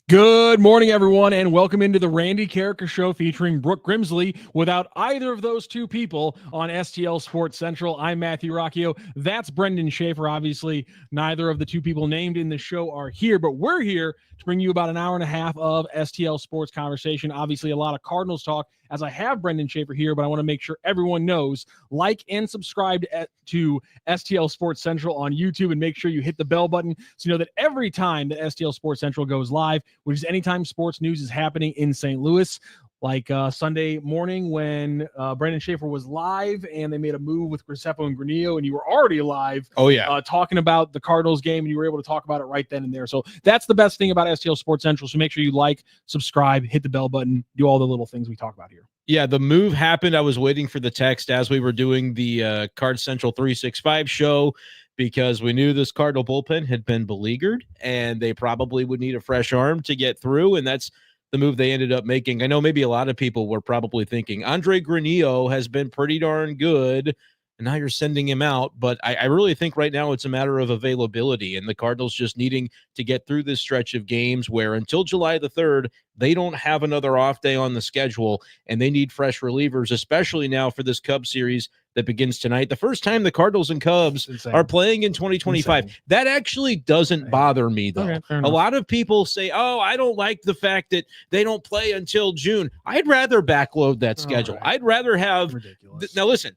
Good morning, everyone, and welcome into the Randy Carricker Show featuring Brooke Grimsley. Without either of those two people on STL Sports Central, I'm Matthew Rocchio. That's Brenden Schaeffer. Obviously, neither of the two people named in the show are here, but we're here to bring you about an hour and a half of STL Sports conversation. Obviously, a lot of Cardinals talk, as I have Brenden Schaeffer here, but I want to make sure everyone knows, like and subscribe to STL Sports Central on YouTube, and make sure you hit the bell button so you know that every time that STL Sports Central goes live, which is anytime sports news is happening in St. Louis, like Sunday morning when Brenden Schaeffer was live and they made a move with Granillo and Granillo, and you were already live talking about the Cardinals game, and you were able to talk about it right then and there. So that's the best thing about STL Sports Central. So make sure you like, subscribe, hit the bell button, do all the little things we talk about here. Yeah, the move happened. I was waiting for the text as we were doing the Card Central 365 show, because we knew this Cardinal bullpen had been beleaguered and they probably would need a fresh arm to get through, and that's the move they ended up making. I know maybe a lot of people were probably thinking Andre Granillo has been pretty darn good, and now you're sending him out. But I really think right now it's a matter of availability, and the Cardinals just needing to get through this stretch of games where until July the 3rd, they don't have another off day on the schedule, and they need fresh relievers, especially now for this Cubs series that begins tonight. The first time the Cardinals and Cubs are playing in 2025. Insane. That actually doesn't bother me, though. Okay, a lot of people say, oh, I don't like the fact that they don't play until June. I'd rather backload that schedule. Right. I'd rather have now listen,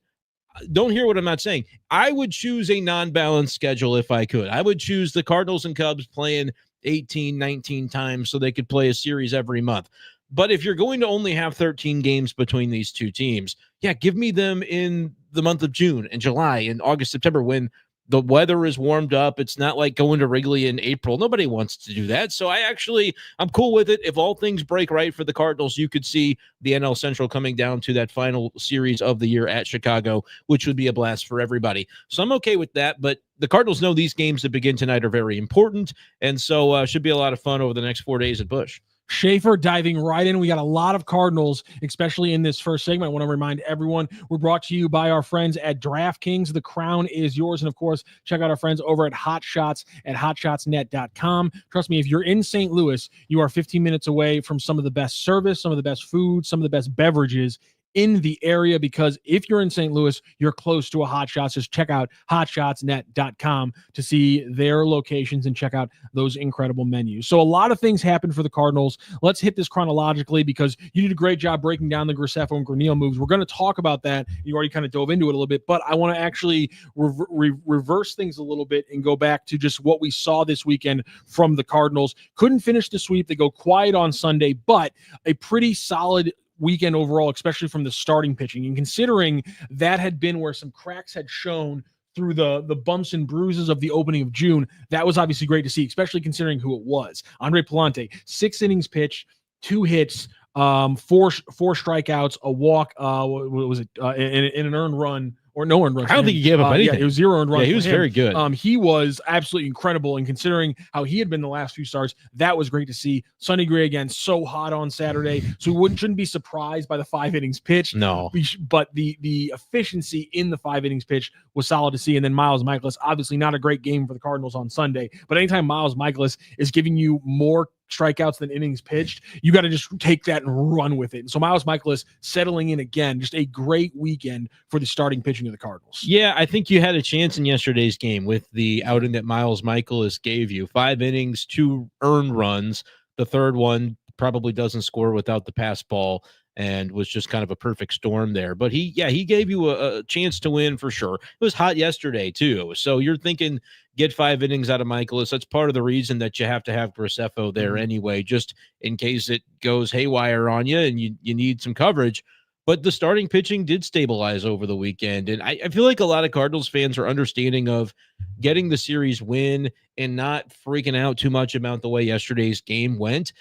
don't hear what I'm not saying. I would choose a non-balanced schedule if I could. I would choose the Cardinals and Cubs playing 18, 19 times so they could play a series every month. But if you're going to only have 13 games between these two teams, yeah, give me them in the month of June and July and August, September, when the weather is warmed up. It's not like going to Wrigley in April. Nobody wants to do that. So I'm cool with it. If all things break right for the Cardinals, you could see the NL Central coming down to that final series of the year at Chicago, which would be a blast for everybody. So I'm okay with that. But the Cardinals know these games that begin tonight are very important. And so should be a lot of fun over the next 4 days at Busch. Schaeffer diving right in. We got a lot of Cardinals, especially in this first segment. I want to remind everyone we're brought to you by our friends at DraftKings. The crown is yours. And of course, check out our friends over at Hot Shots at hotshotsnet.com. Trust me, if you're in St. Louis, you are 15 minutes away from some of the best service, some of the best food, some of the best beverages in the area, because if you're in St. Louis, you're close to a Hot Shots. Just check out hotshotsnet.com to see their locations and check out those incredible menus. So a lot of things happened for the Cardinals. Let's hit this chronologically, because you did a great job breaking down the Granillo and Granillo moves. We're going to talk about that. You already kind of dove into it a little bit, but I want to actually reverse things a little bit and go back to just what we saw this weekend from the Cardinals. Couldn't finish the sweep. They go quiet on Sunday, but a pretty solid weekend overall, especially from the starting pitching. And considering that had been where some cracks had shown through the bumps and bruises of the opening of June, that was obviously great to see, especially considering who it was. Andre Pallante, 6 innings pitched, 2 hits, 4 strikeouts, a walk, what was it, in an earned run, or no earned run. I don't think he gave up anything. Yeah, it was 0 earned run. Yeah, he was very good. He was absolutely incredible, and considering how he had been the last few starts, that was great to see. Sonny Gray again, so hot on Saturday, so we shouldn't be surprised by the 5 innings pitched. No, but the efficiency in the 5 innings pitched was solid to see. And then Miles Michaelis, obviously not a great game for the Cardinals on Sunday, but anytime Miles Michaelis is giving you more strikeouts than innings pitched, you got to just take that and run with it. And so Miles Michaelis settling in again, just a great weekend for the starting pitching of the Cardinals. Yeah, I think you had a chance in yesterday's game with the outing that Miles Michaelis gave you. 5 innings, 2 earned runs. The third one probably doesn't score without the pass ball, and was just kind of a perfect storm there. But he gave you a chance to win for sure. It was hot yesterday too. So you're thinking get 5 innings out of Michaelis. That's part of the reason that you have to have Granillo there anyway, just in case it goes haywire on you and you need some coverage. But the starting pitching did stabilize over the weekend. And I feel like a lot of Cardinals fans are understanding of getting the series win and not freaking out too much about the way yesterday's game went.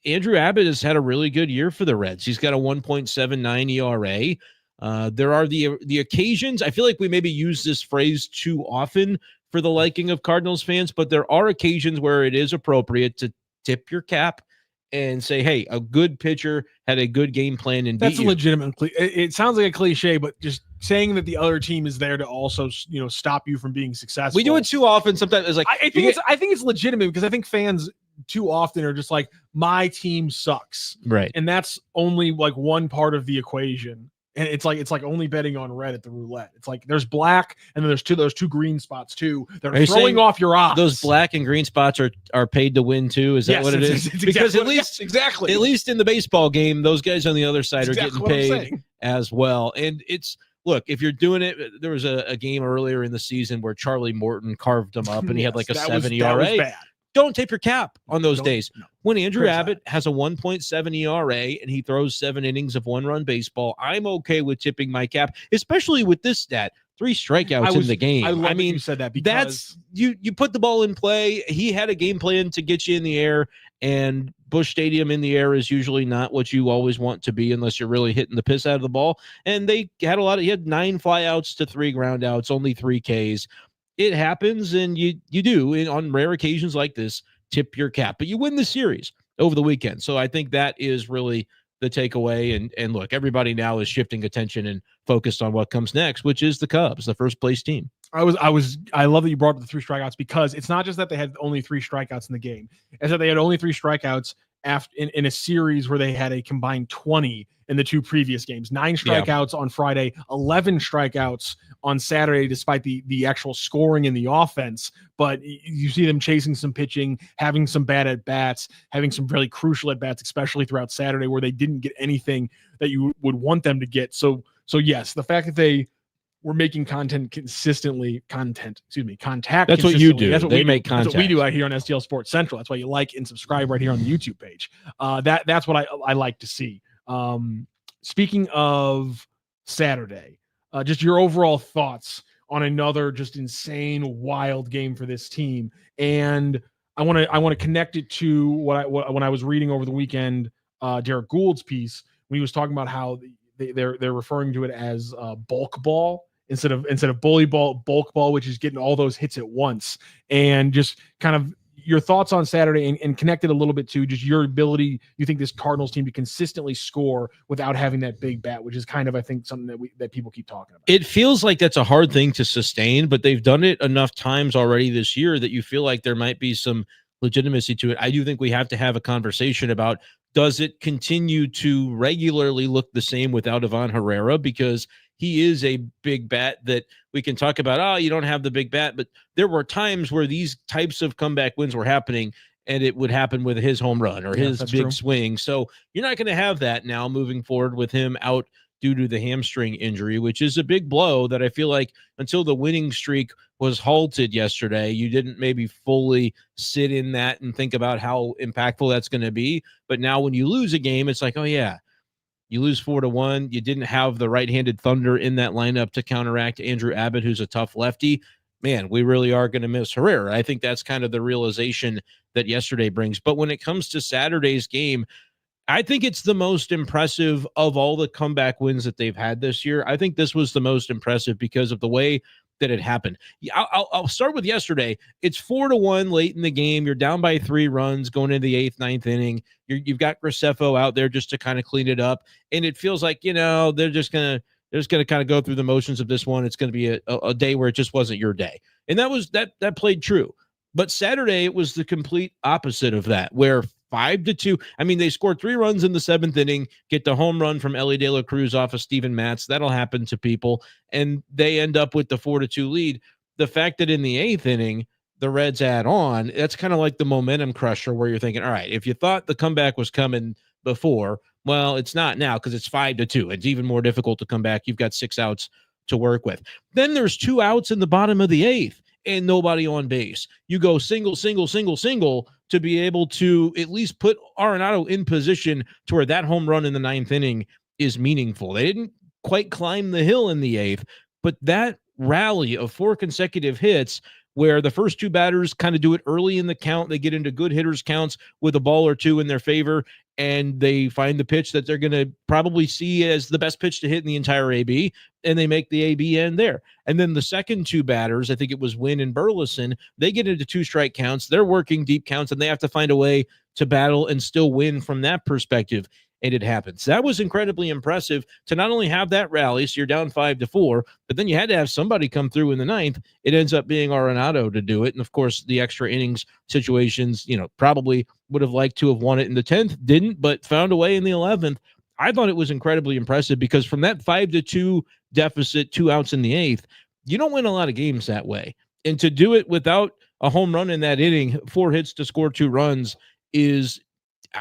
Andrew Abbott has had a really good year for the Reds. He's got a 1.79 ERA. There are the occasions, I feel like we maybe use this phrase too often for the liking of Cardinals fans, but there are occasions where it is appropriate to tip your cap and say, hey, a good pitcher had a good game plan and that's legitimately, it sounds like a cliche, but just saying that the other team is there to also, stop you from being successful. We do it too often. Sometimes it's like, I think it's legitimate, because I think fans too often are just like, my team sucks. Right. And that's only like one part of the equation. And it's like only betting on red at the roulette. It's like there's black, and then there's two green spots too. They're throwing off your odds. Those black and green spots are paid to win too. Is that what it is? Because exactly, at least in the baseball game, those guys on the other side are getting paid as well. And look, if you're doing it, there was a game earlier in the season where Charlie Morton carved them up, and he had like a 7 ERA. That was bad. Don't tip your cap on those days. No. When Andrew Abbott has a 1.7 ERA and he throws 7 innings of one-run baseball, I'm okay with tipping my cap, especially with this stat. 3 strikeouts in the game. I mean, you said that because that's you put the ball in play. He had a game plan to get you in the air, and Busch Stadium in the air is usually not what you always want to be unless you're really hitting the piss out of the ball. And they had he had 9 flyouts to 3 groundouts, only 3 Ks. It happens, and you do, on rare occasions like this, tip your cap. But you win the series over the weekend. So I think that is really the takeaway. And look, everybody now is shifting attention and focused on what comes next, which is the Cubs, the first place team. I love that you brought up the 3 strikeouts, because it's not just that they had only 3 strikeouts in the game. It's that they had only 3 strikeouts in a series where they had a combined 20 in the 2 previous games. 9 strikeouts on Friday, 11 strikeouts on Saturday, despite the actual scoring in the offense. But you see them chasing some pitching, having some bad at-bats, having some really crucial at-bats, especially throughout Saturday, where they didn't get anything that you would want them to get. So yes, the fact that they were making contact consistently. That's what you do. That's what make contact. That's what we do out here on STL Sports Central. That's why you like and subscribe right here on the YouTube page. That's what I like to see. Speaking of Saturday, just your overall thoughts on another just insane, wild game for this team. And I want to connect it to when I was reading over the weekend, Derek Gould's piece, when he was talking about how they're referring to it as bulk ball instead of bully ball, bulk ball, which is getting all those hits at once. And just kind of your thoughts on Saturday, and connect it a little bit to just your ability, you think, this Cardinals team to consistently score without having that big bat, which is kind of, I think, something that people keep talking about. It feels like that's a hard thing to sustain, but they've done it enough times already this year that you feel like there might be some legitimacy to it. I do think we have to have a conversation about, does it continue to regularly look the same without Ivan Herrera? Because he is a big bat that we can talk about. Oh, you don't have the big bat, but there were times where these types of comeback wins were happening, and it would happen with his home run or his big swing. So you're not going to have that now moving forward with him out due to the hamstring injury, which is a big blow that I feel like until the winning streak was halted yesterday, you didn't maybe fully sit in that and think about how impactful that's going to be. But now when you lose a game, it's like, oh yeah, you lose 4-1. You didn't have the right-handed thunder in that lineup to counteract Andrew Abbott, who's a tough lefty. Man, we really are going to miss Herrera. I think that's kind of the realization that yesterday brings. But when it comes to Saturday's game, I think it's the most impressive of all the comeback wins that they've had this year. I think this was the most impressive because of the way that it happened. I'll start with yesterday. It's 4-1 late in the game. You're down by 3 runs going into the 8th, 9th inning. You've got Graceffo out there just to kind of clean it up. And it feels like, they're just going to kind of go through the motions of this one. It's going to be a day where it just wasn't your day. And that played true. But Saturday, it was the complete opposite of that, where 5-2. I mean, they scored 3 runs in the 7th inning, get the home run from Elly De La Cruz off of Steven Matz. That'll happen to people. And they end up with the 4-2 lead. The fact that in the 8th inning, the Reds add on, that's kind of like the momentum crusher where you're thinking, all right, if you thought the comeback was coming before, well, it's not now because it's 5-2. It's even more difficult to come back. You've got 6 outs to work with. Then there's 2 outs in the bottom of the 8th and nobody on base. You go single, single, single, single to be able to at least put Arenado in position to where that home run in the 9th inning is meaningful. They didn't quite climb the hill in the 8th, but that rally of 4 consecutive hits where the first 2 batters kind of do it early in the count. They get into good hitters counts with a ball or 2 in their favor, and they find the pitch that they're going to probably see as the best pitch to hit in the entire AB, and they make the AB end there. And then the second 2 batters, I think it was Wynn and Burleson, they get into 2 strike counts. They're working deep counts, and they have to find a way to battle and still win from that perspective. and it happens. That was incredibly impressive to not only have that rally, so you're down 5-4, but then you had to have somebody come through in the ninth. It ends up being Arenado to do it. And of course, the extra innings situations, probably would have liked to have won it in the 10th, didn't, but found a way in the 11th. I thought it was incredibly impressive because from that 5-2 deficit, 2 outs in the 8th, you don't win a lot of games that way. And to do it without a home run in that inning, 4 hits to score 2 runs is,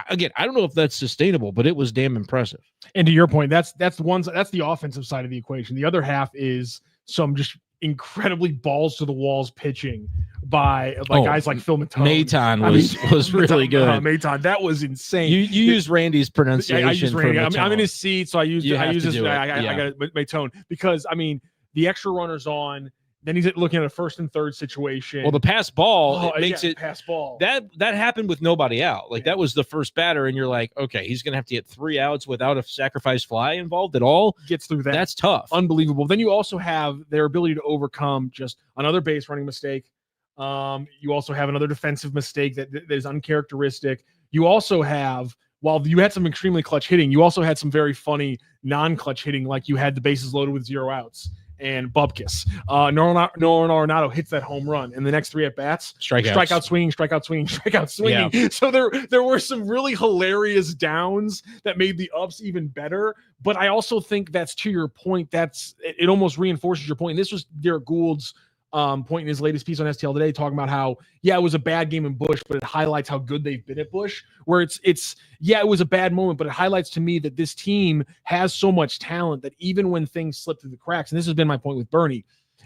again, I don't know if that's sustainable, but it was damn impressive. And to your point, that's the offensive side of the equation. The other half is some just incredibly balls to the walls pitching by guys like Phil Maton was really good. Maton, that was insane. You used Randy's pronunciation. I used Randy. I'm in his seat, so I use this. I got Maton because the extra runner's on. Then he's looking at a first and third situation. Well, the pass ball makes it pass ball. That happened with nobody out. That was the first batter, and you're like, okay, he's gonna have to get 3 outs without a sacrifice fly involved at all. Gets through that. That's tough. Unbelievable. Then you also have their ability to overcome just another base running mistake. You also have another defensive mistake that is uncharacteristic. You also have, while you had some extremely clutch hitting, you also had some very funny non-clutch hitting, like you had the bases loaded with 0 outs. And Bubkus. Nolan Arenado hits that home run. And the next 3 at-bats, strikeout swinging. Yeah. So there were some really hilarious downs that made the ups even better. But I also think that's, to your point, it almost reinforces your point. And this was Derek Gould's point in his latest piece on STL Today, talking about how, it was a bad game in Busch, but it highlights how good they've been at Busch, where it was a bad moment, but it highlights to me that this team has so much talent that even when things slip through the cracks, and this has been my point with Bernie,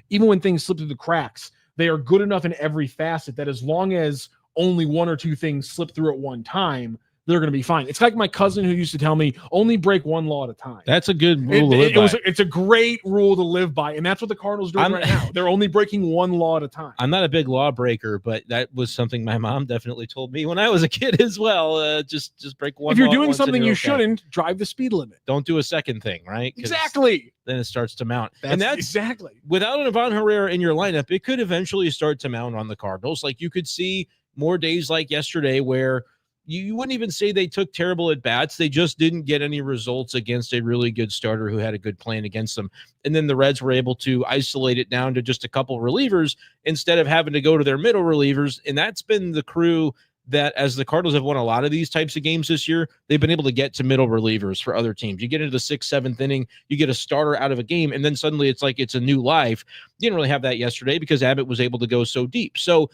even when things slip through the cracks, they are good enough in every facet that as long as only 1 or 2 things slip through at one time, they're going to be fine. It's like my cousin who used to tell me, only break 1 law at a time. That's a good rule to live by. It's a great rule to live by, and that's what the Cardinals are doing right now. They're only breaking 1 law at a time. I'm not a big lawbreaker, but that was something my mom definitely told me when I was a kid as well. Just break 1 law. If you're doing something you shouldn't, drive the speed limit. Don't do a second thing, right? Exactly. Then it starts to mount. That's exactly. Without an Ivan Herrera in your lineup, it could eventually start to mount on the Cardinals. Like, you could see more days like yesterday where you wouldn't even say they took terrible at-bats. They just didn't get any results against a really good starter who had a good plan against them. And then the Reds were able to isolate it down to just a couple relievers instead of having to go to their middle relievers. And that's been the crew that, as the Cardinals have won a lot of these types of games this year, they've been able to get to middle relievers for other teams. You get into the 6th, 7th inning, you get a starter out of a game, and then suddenly it's like it's a new life. You didn't really have that yesterday because Abbott was able to go so deep. So,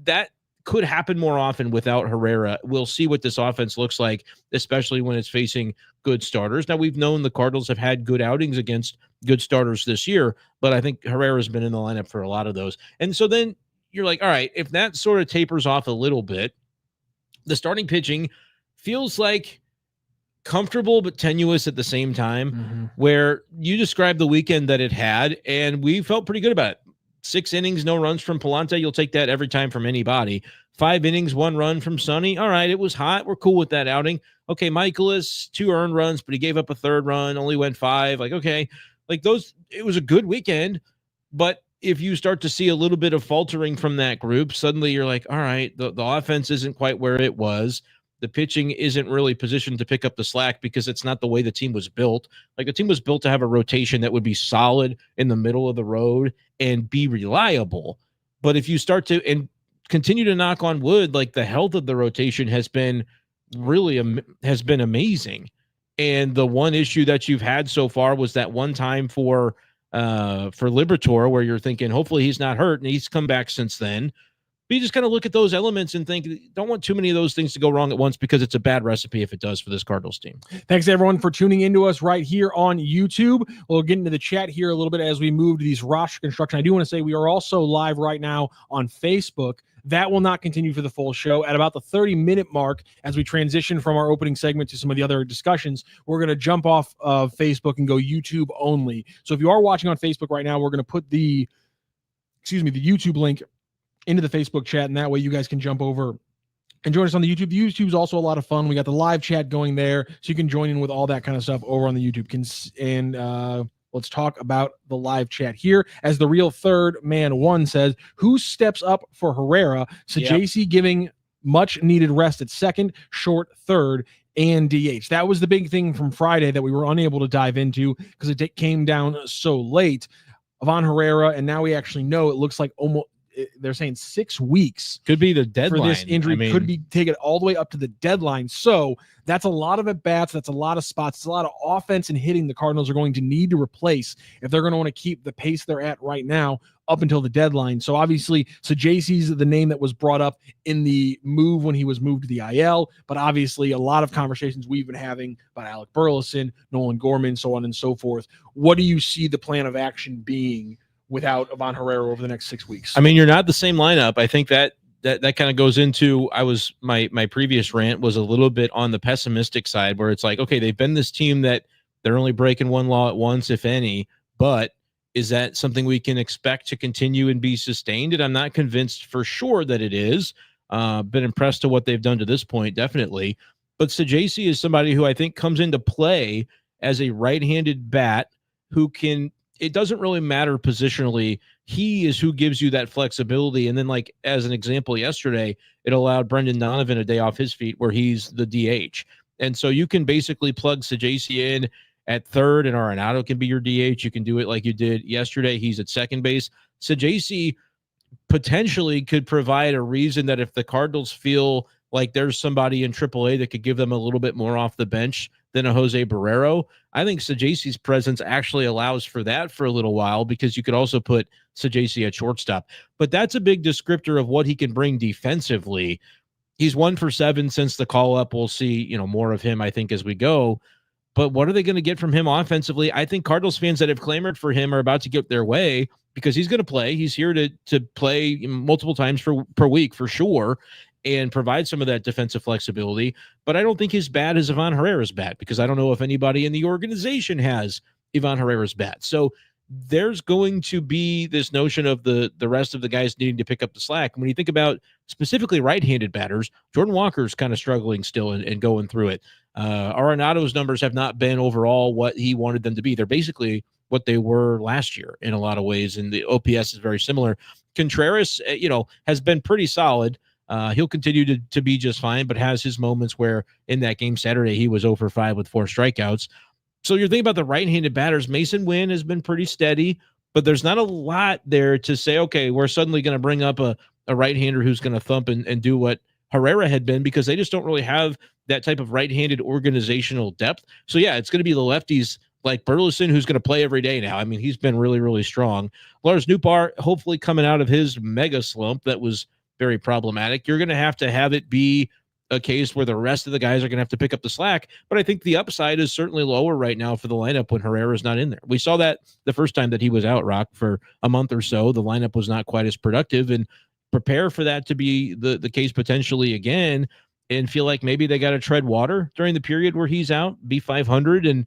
that could happen more often without Herrera. We'll see what this offense looks like, especially when it's facing good starters. Now, we've known the Cardinals have had good outings against good starters this year, but I think Herrera's been in the lineup for a lot of those. And so then you're like, all right, if that sort of tapers off a little bit, the starting pitching feels like comfortable but tenuous at the same time, where you described the weekend that it had, and we felt pretty good about it. 6 innings, no runs from Palante. You'll take that every time from anybody. 5 innings, 1 run from Sonny. All right, it was hot. We're cool with that outing. Okay, Michaelis, 2 earned runs, but he gave up a 3rd run, only went 5. Like, okay, like those, it was a good weekend. But if you start to see a little bit of faltering from that group, suddenly you're like, all right, the offense isn't quite where it was. The pitching isn't really positioned to pick up the slack because it's not the way the team was built. Like, the team was built to have a rotation that would be solid in the middle of the road and be reliable. But if you start to and continue to knock on wood, like, the health of the rotation has been really has been amazing. And the one issue that you've had so far was that one time for Liberatore, where you're thinking, hopefully he's not hurt, and he's come back since then. But you just kind of look at those elements and think, don't want too many of those things to go wrong at once, because it's a bad recipe if it does for this Cardinals team. Thanks, everyone, for tuning into us right here on YouTube. We'll get into the chat here a little bit as we move to these roster construction. I do want to say we are also live right now on Facebook. That will not continue for the full show. At about the 30-minute mark, as we transition from our opening segment to some of the other discussions, we're going to jump off of Facebook and go YouTube only. So if you are watching on Facebook right now, we're going to put the YouTube link into the Facebook chat, and that way you guys can jump over and join us on the YouTube. The YouTube is also a lot of fun. We got the live chat going there, so you can join in with all that kind of stuff over on the YouTube. Let's talk about the live chat here. As the real third man one says, who steps up for Herrera? So JC giving much needed rest at second, short third, and DH. That was the big thing from Friday that we were unable to dive into because it came down so late. Ivan Herrera, and now we actually know it looks like almost, they're saying 6 weeks could be the deadline for this injury. Could be taken all the way up to the deadline. So that's a lot of at-bats. That's a lot of spots. It's a lot of offense and hitting the Cardinals are going to need to replace if they're going to want to keep the pace they're at right now up until the deadline. So obviously, JC's the name that was brought up in the move when he was moved to the IL, but obviously a lot of conversations we've been having about Alec Burleson, Nolan Gorman, so on and so forth. What do you see the plan of action being without Ivan Herrera over the next 6 weeks? I mean, you're not the same lineup. I think that kind of goes into, my previous rant was a little bit on the pessimistic side where it's like, okay, they've been this team that they're only breaking one law at once, if any, but is that something we can expect to continue and be sustained? And I'm not convinced for sure that it is. Been impressed to what they've done to this point, definitely. But JC is somebody who I think comes into play as a right-handed bat who can, it doesn't really matter positionally. He is who gives you that flexibility. And then, like, as an example, yesterday, it allowed Brendan Donovan a day off his feet where he's the DH. And so you can basically plug JC in at third, and Arenado can be your DH. You can do it like you did yesterday. He's at second base. JC potentially could provide a reason that if the Cardinals feel like there's somebody in AAA that could give them a little bit more off the bench than a Jose Barrero, I think JC's presence actually allows for that for a little while, because you could also put JC at shortstop. But that's a big descriptor of what he can bring defensively. He's 1 for 7 since the call up. We'll see, more of him, I think, as we go. But what are they going to get from him offensively? I think Cardinals fans that have clamored for him are about to get their way, because he's going to play. He's here to play multiple times per week for sure and provide some of that defensive flexibility. But I don't think his bat is Ivan Herrera's bat, because I don't know if anybody in the organization has Ivan Herrera's bat. So there's going to be this notion of the rest of the guys needing to pick up the slack. When you think about specifically right-handed batters, Jordan Walker's kind of struggling still and going through it. Arenado's numbers have not been overall what he wanted them to be. They're basically what they were last year in a lot of ways, and the OPS is very similar. Contreras, has been pretty solid. He'll continue to be just fine, but has his moments where in that game Saturday he was 0 for 5 with 4 strikeouts. So you're thinking about the right-handed batters. Mason Wynn has been pretty steady, but there's not a lot there to say, okay, we're suddenly going to bring up a right-hander who's going to thump and do what Herrera had been, because they just don't really have that type of right-handed organizational depth. So yeah, it's going to be the lefties like Burleson, who's going to play every day now. I mean, he's been really, really strong. Lars Nootbaar, hopefully coming out of his mega slump that was very problematic. You're going to have it be a case where the rest of the guys are going to have to pick up the slack. But I think the upside is certainly lower right now for the lineup when Herrera's not in there. We saw that the first time that he was out, Rock, for a month or so. The lineup was not quite as productive, and prepare for that to be the case potentially again, and feel like maybe they got to tread water during the period where he's out, be 500 and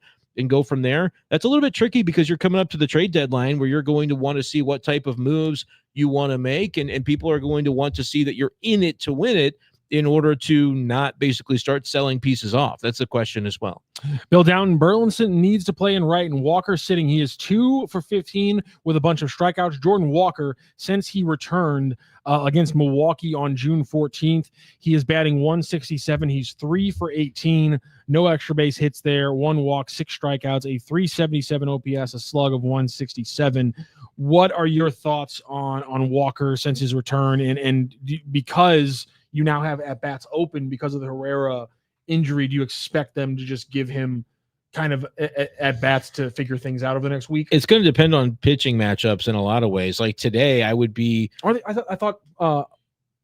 go from there. That's a little bit tricky, because you're coming up to the trade deadline where you're going to want to see what type of moves you want to make, and people are going to want to see that you're in it to win it, in order to not basically start selling pieces off. That's the question as well. Bill Downton, Burleson needs to play in right, and Walker sitting. He is 2 for 15 with a bunch of strikeouts. Jordan Walker, since he returned against Milwaukee on June 14th, he is batting 167. He's 3 for 18. No extra base hits there. 1 walk, 6 strikeouts, a 377 OPS, a slug of 167. What are your thoughts on Walker since his return, and because you now have at-bats open because of the Herrera injury, do you expect them to just give him kind of at-bats to figure things out over the next week? It's going to depend on pitching matchups in a lot of ways. Like today, I would be... I thought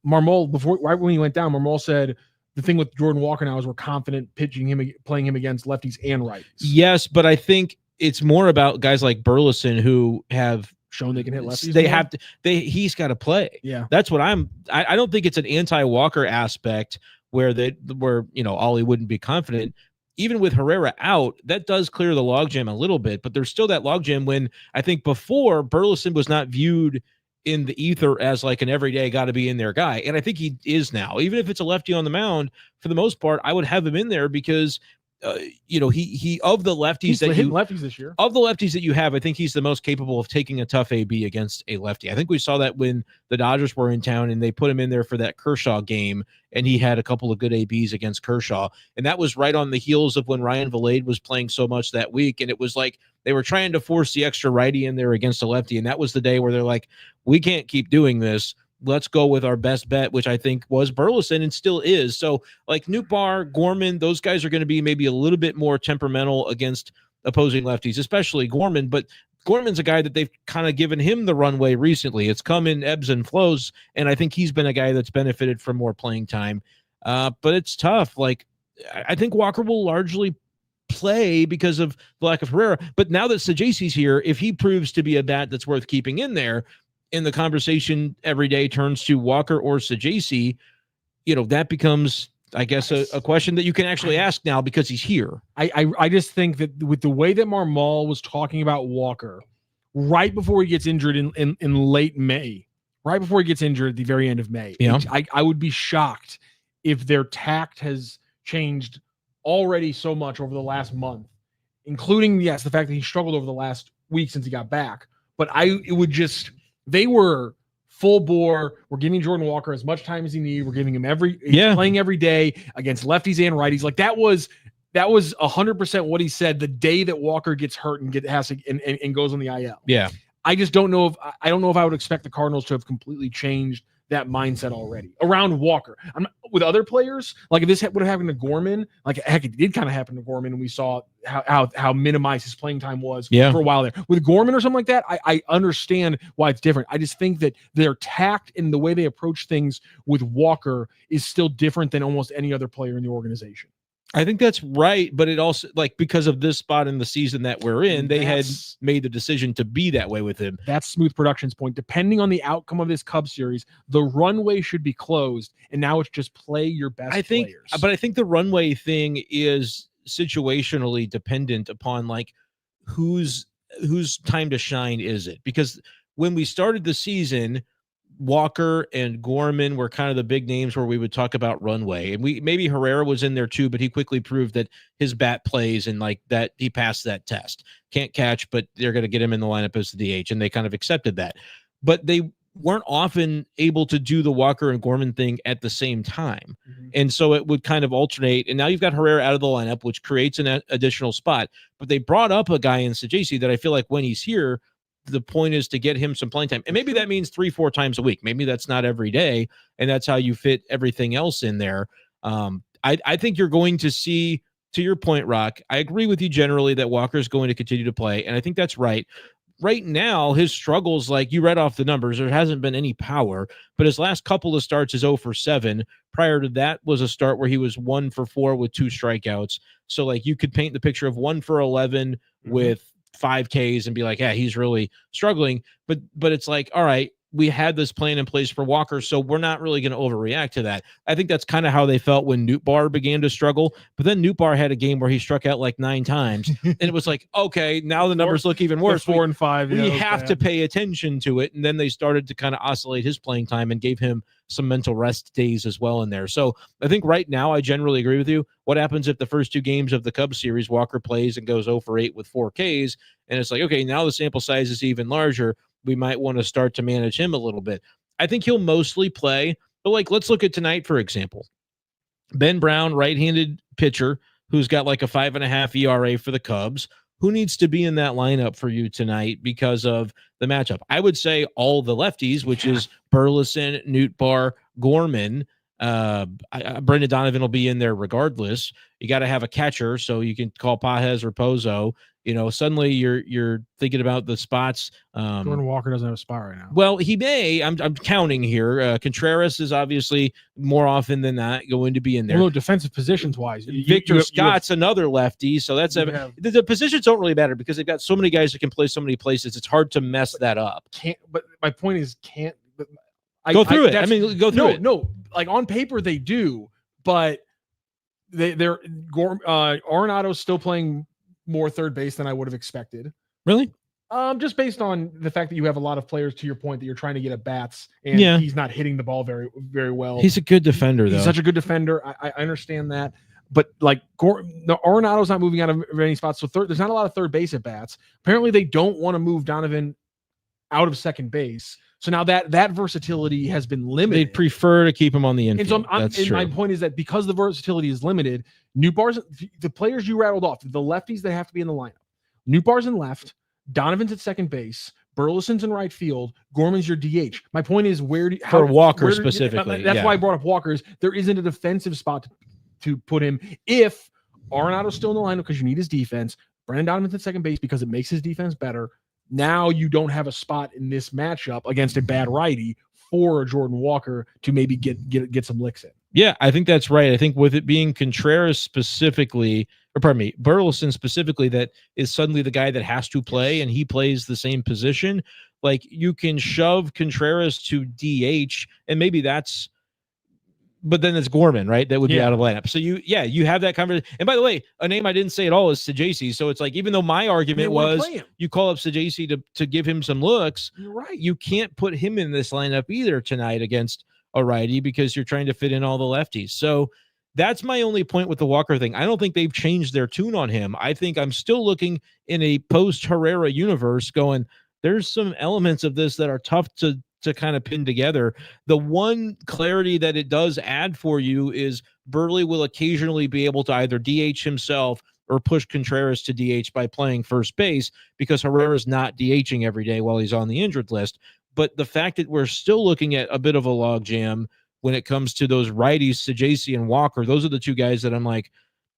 Marmol, right when he went down, Marmol said the thing with Jordan Walker now is we're confident playing him against lefties and righties. Yes, but I think it's more about guys like Burleson who have shown they can hit lefties. He's got to play. Yeah. That's what I don't think it's an anti-Walker aspect where Ollie wouldn't be confident. Even with Herrera out, that does clear the logjam a little bit, but there's still that logjam when I think before Burleson was not viewed in the ether as like an everyday got to be in there guy. And I think he is now. Even if it's a lefty on the mound, for the most part, I would have him in there because he of the lefties He's that hitting lefties this year. Of the lefties that you have, I think he's the most capable of taking a tough AB against a lefty. I think we saw that when the Dodgers were in town and they put him in there for that Kershaw game, and he had a couple of good ABs against Kershaw. And that was right on the heels of when Ryan Vilade was playing so much that week. And it was like they were trying to force the extra righty in there against a lefty. And that was the day where they're like, we can't keep doing this. Let's go with our best bet, which I think was Burleson and still is. So like Nootbaar, Gorman, those guys are going to be maybe a little bit more temperamental against opposing lefties, especially Gorman. But Gorman's a guy that they've kind of given him the runway recently. It's come in ebbs and flows, and I think he's been a guy that's benefited from more playing time. But it's tough. Like I think Walker will largely play because of the lack of Herrera. But now that Sajaci's here, if he proves to be a bat that's worth keeping in there, and the conversation every day turns to Walker or Sajaci, that becomes, I guess, a question that you can actually ask now because he's here. I just think that with the way that Marmol was talking about Walker right before he gets injured in late May, right before he gets injured at the very end of May, I would be shocked if their tact has changed already so much over the last month, including, yes, the fact that he struggled over the last week since he got back. But they were full bore. We're giving Jordan Walker as much time as he needs. We're giving him playing every day against lefties and righties. Like that was 100% what he said the day that Walker gets hurt and goes on the IL. Yeah. I just don't know if I would expect the Cardinals to have completely changed that mindset already around Walker. With other players, like if this would have happened to Gorman, like heck, it did kind of happen to Gorman, and we saw how minimized his playing time was for a while there. With Gorman or something like that, I understand why it's different. I just think that their tact and the way they approach things with Walker is still different than almost any other player in the organization. I think that's right, but it also, like, because of this spot in the season that we're in, they had made the decision to be that way with him. That's Smooth Productions' point. Depending on the outcome of this Cubs series, the runway should be closed, and now it's just play your best players. But I think the runway thing is situationally dependent upon, like, whose time to shine is it? Because when we started the season, Walker and Gorman were kind of the big names where we would talk about runway, and maybe Herrera was in there too, but he quickly proved that his bat plays and like that he passed that test. Can't catch, but they're going to get him in the lineup as the DH, and they kind of accepted that. But they weren't often able to do the Walker and Gorman thing at the same time. Mm-hmm. And so it would kind of alternate. And now you've got Herrera out of the lineup, which creates an additional spot. But they brought up a guy in Sajaci that I feel like when he's here, the point is to get him some playing time. And maybe that means 3-4 times a week. Maybe that's not every day. And that's how you fit everything else in there. I think you're going to see, to your point, Rock, I agree with you generally that Walker's going to continue to play. And I think that's right. Right now, his struggles, like you read off the numbers, there hasn't been any power, but his last couple of starts is 0 for 7. Prior to that was a start where he was 1 for 4 with 2 strikeouts. So like you could paint the picture of 1 for 11 with 5 Ks and be like, yeah, he's really struggling. But it's like, all right, we had this plan in place for Walker, so we're not really going to overreact to that. I think that's kind of how they felt when Nootbaar began to struggle. But then Nootbaar had a game where he struck out like 9 times, and it was like, okay, now the numbers look even worse. 4 and 5. We have to pay attention to it. And then they started to kind of oscillate his playing time and gave him some mental rest days as well in there. So I think right now I generally agree with you. What happens if the first 2 games of the Cubs series, Walker plays and goes 0 for 8 with 4 Ks, and it's like, okay, now the sample size is even larger. We might want to start to manage him a little bit. I think he'll mostly play, but like, let's look at tonight, for example. Ben Brown, right-handed pitcher, who's got like a 5.5 ERA for the Cubs. Who needs to be in that lineup for you tonight because of the matchup? I would say all the lefties, which is Burleson, Nootbaar, Gorman. Brendan Donovan will be in there regardless. You got to have a catcher, so you can call Pajes or Pozo. You know, suddenly you're thinking about the spots. Jordan Walker doesn't have a spot right now. Well, he may. I'm counting here. Contreras is obviously more often than not going to be in there. Well, defensive positions wise, Victor Scott's another lefty, so that's the positions don't really matter because they've got so many guys that can play so many places. It's hard to mess that up. But my point is, go through it. I mean, go through it. No, like on paper they do, but they're Arenado's still playing more third base than I would have expected. Really? Just based on the fact that you have a lot of players, to your point, that you're trying to get at bats, and he's not hitting the ball very, very well. He's a good defender, though. He's such a good defender. I understand that. but like Arenado's not moving out of any spots. So there's not a lot of third base at bats. Apparently they don't want to move Donovan out of second base. So now that versatility has been limited. They'd prefer to keep him on the infield. And so my point is that because the versatility is limited, the players you rattled off, the lefties that have to be in the lineup, Nootbaar's in left, Donovan's at second base, Burleson's in right field, Gorman's your DH. My point is for Walker specifically. That's why I brought up Walker. There isn't a defensive spot to put him. If Arenado's still in the lineup because you need his defense, Brendan Donovan's at second base because it makes his defense better. Now you don't have a spot in this matchup against a bad righty for a Jordan Walker to maybe get some licks in. Yeah, I think that's right. I think with it being Contreras specifically, or pardon me, Burleson specifically, that is suddenly the guy that has to play, and he plays the same position. Like, you can shove Contreras to DH, and maybe that's, but then it's Gorman, right? That would be out of lineup. So you have that conversation. And by the way, a name I didn't say at all is Sajaci. So it's like, even though my argument was you call up Sajaci to give him some looks, you're right. You can't put him in this lineup either tonight against a righty because you're trying to fit in all the lefties. So that's my only point with the Walker thing. I don't think they've changed their tune on him. I think I'm still looking in a post Herrera universe going, there's some elements of this that are tough to kind of pin together. The one clarity that it does add for you is Burley will occasionally be able to either DH himself or push Contreras to DH by playing first base because Herrera's not DHing every day while he's on the injured list. But the fact that we're still looking at a bit of a logjam when it comes to those righties, Sajaci and Walker, those are the two guys that I'm like,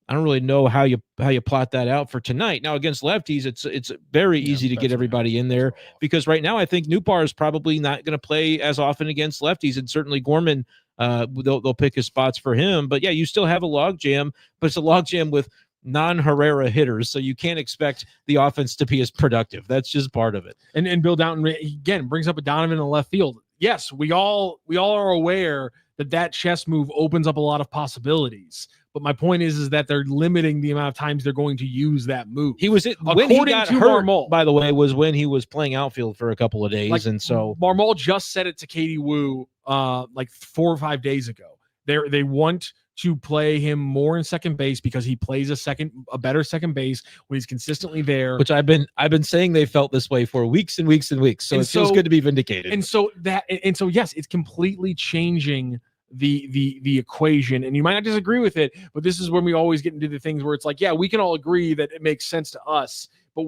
I don't really know how you plot that out for tonight. Now against lefties, it's very easy to get everybody in there because right now I think Nootbaar is probably not going to play as often against lefties, and certainly Gorman, they'll pick his spots for him. But yeah, you still have a logjam, but it's a logjam with non-Herrera hitters, so you can't expect the offense to be as productive. That's just part of it. And Bill Downton again brings up a Donovan in the left field. Yes, we all are aware that chess move opens up a lot of possibilities. But my point is that they're limiting the amount of times they're going to use that move. When he got hurt, Marmol, by the way, was when he was playing outfield for a couple of days. And so Marmol just said it to Katie Wu like 4 or 5 days ago. They want to play him more in second base because he plays a better second base when he's consistently there. Which I've been saying they felt this way for weeks and weeks and weeks. So it feels good to be vindicated. And so yes, it's completely changing the equation, and you might not disagree with it, but this is when we always get into the things where it's like, yeah, we can all agree that it makes sense to us, but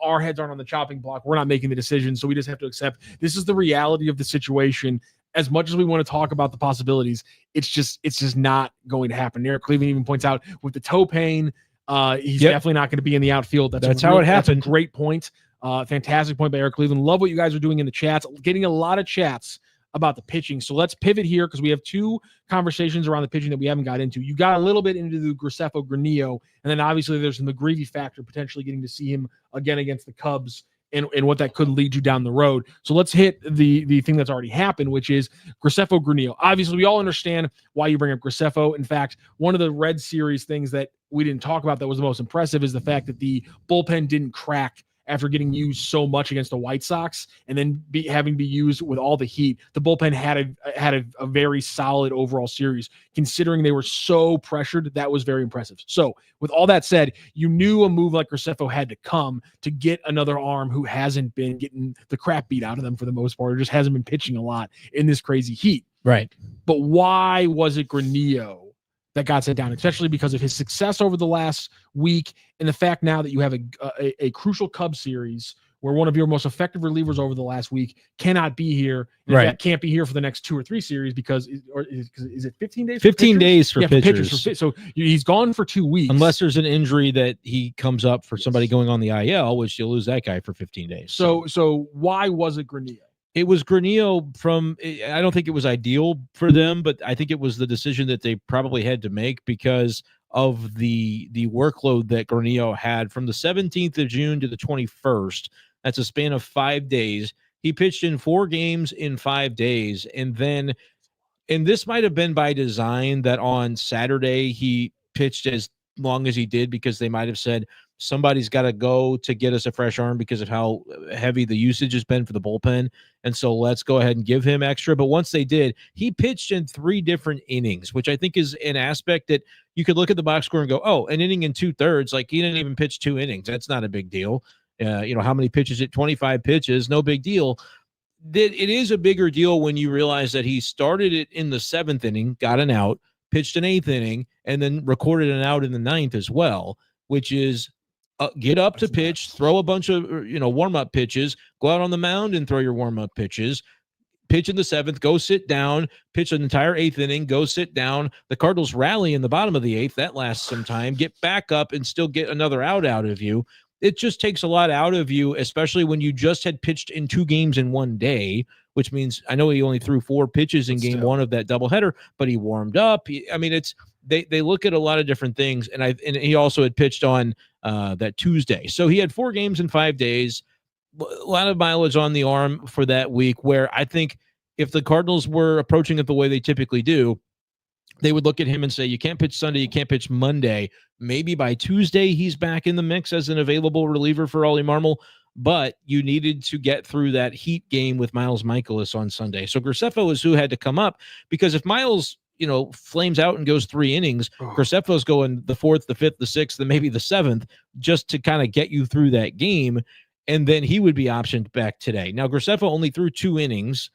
our heads aren't on the chopping block. We're not making the decision, so we just have to accept this is the reality of the situation. As much as we want to talk about the possibilities, it's just not going to happen. Eric Cleveland even points out with the toe pain, he's definitely not going to be in the outfield. That's how it happened. That's a great point. Fantastic point by Eric Cleveland. Love what you guys are doing in the chats. Getting a lot of chats about the pitching. So let's pivot here because we have two conversations around the pitching that we haven't got into. You got a little bit into the Granillo, and then obviously there's the McGreevy factor, potentially getting to see him again against the Cubs and what that could lead you down the road. So let's hit the thing that's already happened, which is Granillo. Obviously, we all understand why you bring up Granillo. In fact, one of the Red Series things that we didn't talk about that was the most impressive is the fact that the bullpen didn't crack after getting used so much against the White Sox and then having to be used with all the heat. The bullpen had a very solid overall series. Considering they were so pressured, that was very impressive. So with all that said, you knew a move like Granillo had to come to get another arm who hasn't been getting the crap beat out of them for the most part, or just hasn't been pitching a lot in this crazy heat. Right. But why was it Granillo that got sent down, especially because of his success over the last week and the fact now that you have a crucial Cubs series where one of your most effective relievers over the last week cannot be here. And right. Can't be here for the next 2 or 3 series because is it 15 days? 15 days for pitchers. So he's gone for 2 weeks. Unless there's an injury that he comes up for somebody going on the IL, which you'll lose that guy for 15 days. So why was it Granillo? It was Granillo I don't think it was ideal for them, but I think it was the decision that they probably had to make because of the workload that Granillo had from the 17th of June to the 21st. That's a span of 5 days. He pitched in 4 games in 5 days. And this might have been by design that on Saturday he pitched as long as he did because they might have said, somebody's got to go to get us a fresh arm because of how heavy the usage has been for the bullpen. And so let's go ahead and give him extra. But once they did, he pitched in 3 different innings, which I think is an aspect that you could look at the box score and go, oh, an inning and 2/3, like he didn't even pitch 2 innings. That's not a big deal. How many pitches at 25 pitches, no big deal. It is a bigger deal when you realize that he started it in the 7th inning, got an out, pitched an 8th inning, and then recorded an out in the 9th as well, which is get up to pitch, throw a bunch of warm-up pitches, go out on the mound and throw your warm-up pitches, pitch in the 7th, go sit down, pitch an entire 8th inning, go sit down. The Cardinals rally in the bottom of the 8th. That lasts some time. Get back up and still get another out of you. It just takes a lot out of you, especially when you just had pitched in 2 games in one day, which means I know he only threw 4 pitches in game 1 of that doubleheader, but he warmed up. They look at a lot of different things, and he also had pitched on that Tuesday. So he had 4 games in 5 days, a lot of mileage on the arm for that week, where I think if the Cardinals were approaching it the way they typically do, they would look at him and say, you can't pitch Sunday, you can't pitch Monday. Maybe by Tuesday, he's back in the mix as an available reliever for Ollie Marmol, but you needed to get through that Heat game with Miles Michaelis on Sunday. So Graceffo is who had to come up, because if Miles, flames out and goes 3 innings, Graceffo's going the 4th, the 5th, the 6th, and maybe the 7th, just to kind of get you through that game. And then he would be optioned back today. Now, Graceffo only threw 2 innings,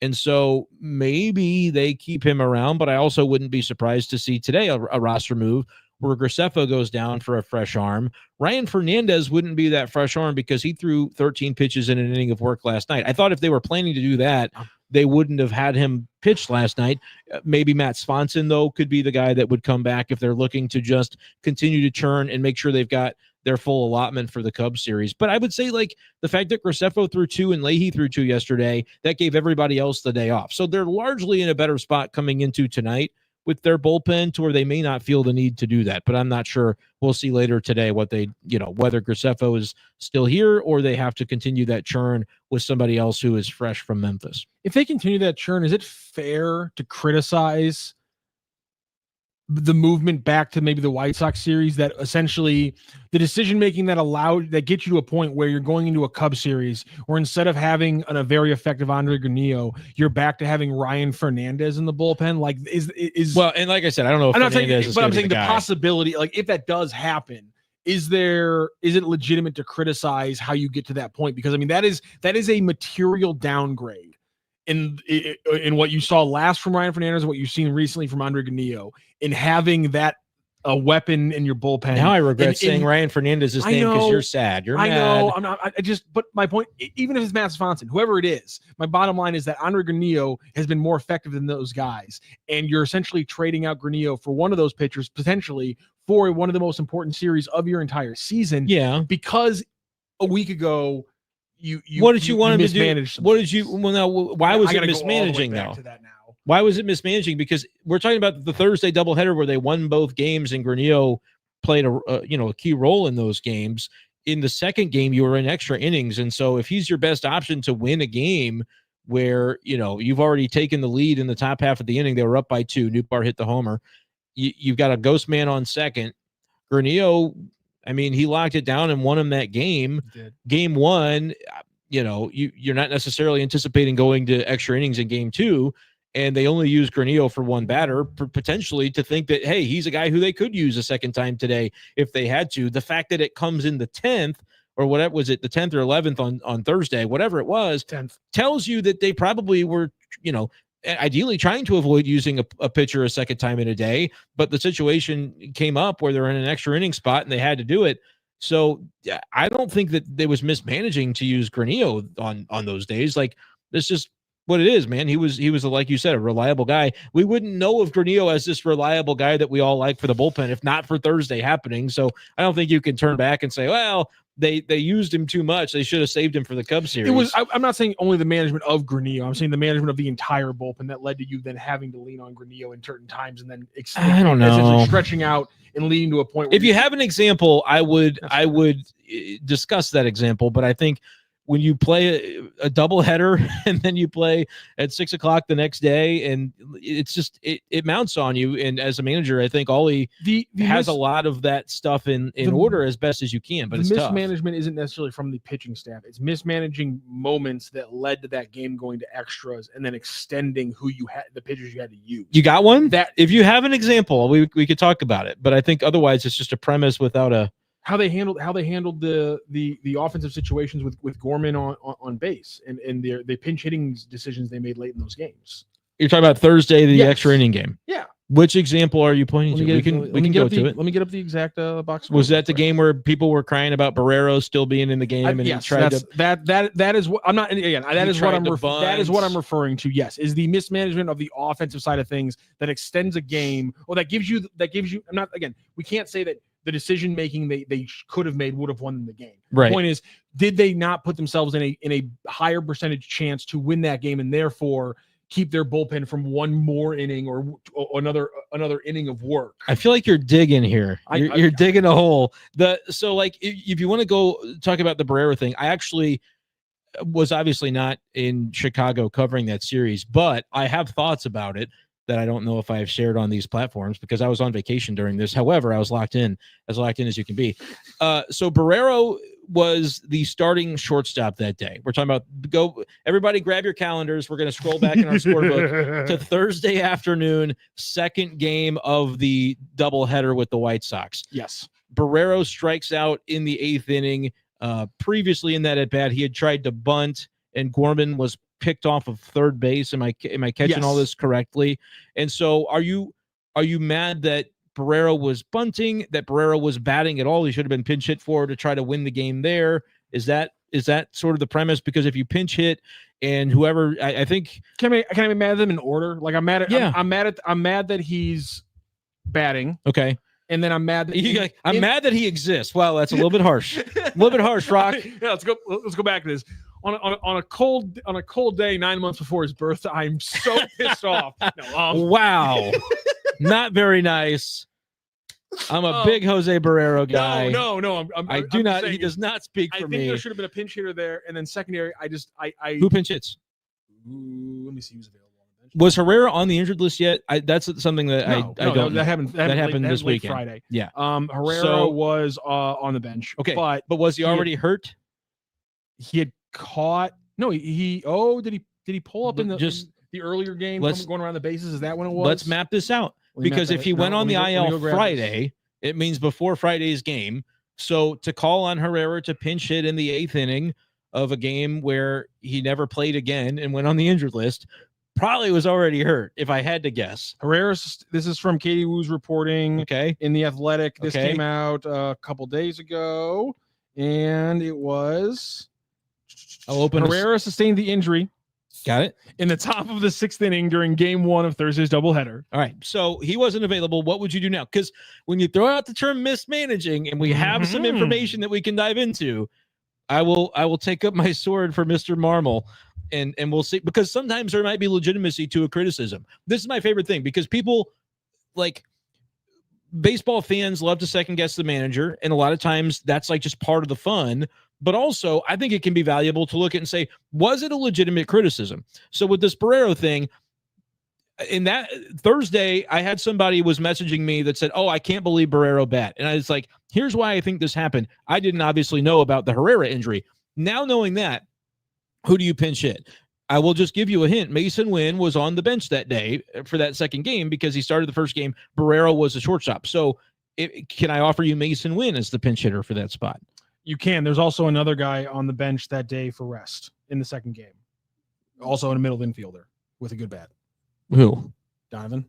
and so maybe they keep him around, but I also wouldn't be surprised to see today a roster move where Graceffo goes down for a fresh arm. Ryan Fernandez wouldn't be that fresh arm because he threw 13 pitches in an inning of work last night. I thought if they were planning to do that, they wouldn't have had him pitch last night. Maybe Matt Swanson, though, could be the guy that would come back if they're looking to just continue to churn and make sure they've got their full allotment for the Cubs series. But I would say, like, the fact that Graceffo threw 2 and Leahy threw 2 yesterday, that gave everybody else the day off. So they're largely in a better spot coming into tonight with their bullpen, to where they may not feel the need to do that. But I'm not sure. We'll see later today what they, whether Graceffo is still here or they have to continue that churn with somebody else who is fresh from Memphis. If they continue that churn, is it fair to criticize the movement back to maybe the White Sox series, that essentially the decision-making that gets you to a point where you're going into a Cubs series where instead of having a very effective Andre Granillo, you're back to having Ryan Fernandez in the bullpen? Like is well, and like I said, I don't know if I'm saying the possibility, like if that does happen, is it legitimate to criticize how you get to that point? Because that is a material downgrade in what you saw last from Ryan Fernandez and what you've sseen recently from Andre Granillo, in having that a weapon in your bullpen. Now I regret saying Ryan Fernandez's name because you're sad. You're mad. I know. I'm not. But my point, even if it's Matt Swanson, whoever it is, my bottom line is that Andre Granillo has been more effective than those guys, and you're essentially trading out Granillo for one of those pitchers potentially for one of the most important series of your entire season. Yeah, because a week ago. What did you want him to do? What did you? Well, now why was it mismanaging though? Why was it mismanaging? Because we're talking about the Thursday doubleheader where they won both games and Granillo played a key role in those games. In the second game, you were in extra innings, and so if he's your best option to win a game where you've already taken the lead in the top half of the inning, they were up by 2. Nootbaar hit the homer. You've got a ghost man on second. Granillo. He locked it down and won him that game. Game 1, you're not necessarily anticipating going to extra innings in game 2, and they only use Granillo for one batter, potentially to think that, hey, he's a guy who they could use a second time today if they had to. The fact that it comes in the 10th, or whatever was it, the 10th or 11th on Thursday, whatever it was, 10th, tells you that they probably were, ideally trying to avoid using a pitcher a second time in a day, but the situation came up where they're in an extra inning spot and they had to do it. So I don't think that they was mismanaging to use Granillo on those days. Like, that's just what it is, man. He was like you said, a reliable guy. We wouldn't know of Granillo as this reliable guy that we all like for the bullpen if not for Thursday happening. So I don't think you can turn back and say, well, they used him too much. They should have saved him for the Cubs series. I'm not saying only the management of Granillo. I'm saying the management of the entire bullpen that led to you then having to lean on Granillo in certain times and then I don't know, stretching out and leading to a point where if you have an example, I would discuss that example. But I think when you play a doubleheader and then you play at 6 o'clock the next day, and it's just it mounts on you. And as a manager, I think Ollie has a lot of that stuff in order as best as you can. But the it's mismanagement isn't necessarily from the pitching staff; it's mismanaging moments that led to that game going to extras and then extending who you had, the pitchers you had to use. You got one? That if you have an example, we could talk about it. But I think otherwise, it's just a premise without a. How they handled the offensive situations with Gorman on base and the pinch hitting decisions they made late in those games. You're talking about Thursday, the extra inning game. Yeah. Which example are you pointing to? We can go to it. Let me get up the exact box. Was that the game where people were crying about Barrero still being in the game? Yes, that is what I'm not. Again, that is what I'm referring to. Yes, is the mismanagement of the offensive side of things that extends a game, or that gives you. I'm not. Again, we can't say that the decision making they could have made would have won the game. Right. The point is, did they not put themselves in a higher percentage chance to win that game, and therefore keep their bullpen from one more inning or another inning of work? I feel like you're digging here. You're digging a hole. So like if you want to go talk about the Barrera thing, I actually was obviously not in Chicago covering that series, but I have thoughts about it that I don't know if I've shared on these platforms because I was on vacation during this. However, I was locked in as you can be. So Barrero was the starting shortstop that day. We're talking about everybody grab your calendars. We're going to scroll back in our scorebook to Thursday afternoon, second game of the doubleheader with the White Sox. Yes. Barrero strikes out in the 8th inning. Previously in that at bat, he had tried to bunt and Gorman was picked off of third base. Am I catching all this correctly? And so are you mad that Barrero was bunting, that Barrero was batting at all? He should have been pinch hit for to try to win the game there. Is that sort of the premise? Because if you pinch hit and whoever, I think, can I be mad at them in order? Like I'm mad that he's batting. Okay. And then I'm mad that I'm mad that he exists. Well, that's a little bit harsh. A little bit harsh, Rock. Yeah, let's go back to this. On a cold day 9 months before his birthday, I'm so pissed off. Wow. Not very nice. I'm a big Jose Barrero guy. No. He does not speak for me. I think there should have been a pinch hitter there, and then secondary. Who pinch hits? Let me see who's available on the bench. Was Herrera on the injured list yet? That's something that I don't. That happened this weekend. Friday. Yeah. Herrera was on the bench. Okay. But was he already hurt? He had caught. No, did he pull up in the earlier game going around the bases? Is that when it was? Let's map this out. Because if he went on the IL Friday, it means before Friday's game. So to call on Herrera to pinch hit in the 8th inning of a game where he never played again and went on the injured list, probably was already hurt, if I had to guess. This is from Katie Wu's reporting. Okay. In The Athletic. This came out a couple days ago, and it was Herrera sustained the injury. Got it. In the top of the 6th inning during game 1 of Thursday's doubleheader. All right. So he wasn't available. What would you do now? Because when you throw out the term mismanaging and we have some information that we can dive into, I will take up my sword for Mr. Marmol and we'll see, because sometimes there might be legitimacy to a criticism. This is my favorite thing because people like baseball fans love to second guess the manager. And a lot of times that's like just part of the fun. But also, I think it can be valuable to look at and say, was it a legitimate criticism? So with this Barrero thing, in that Thursday, I had somebody was messaging me that said, I can't believe Barrero bat. And I was like, here's why I think this happened. I didn't obviously know about the Herrera injury. Now knowing that, who do you pinch hit? I will just give you a hint. Mason Wynn was on the bench that day for that second game because he started the first game. Barrero was a shortstop. So can I offer you Mason Wynn as the pinch hitter for that spot? You can. There's also another guy on the bench that day for rest in the second game. Also a middle infielder with a good bat. Who? Donovan.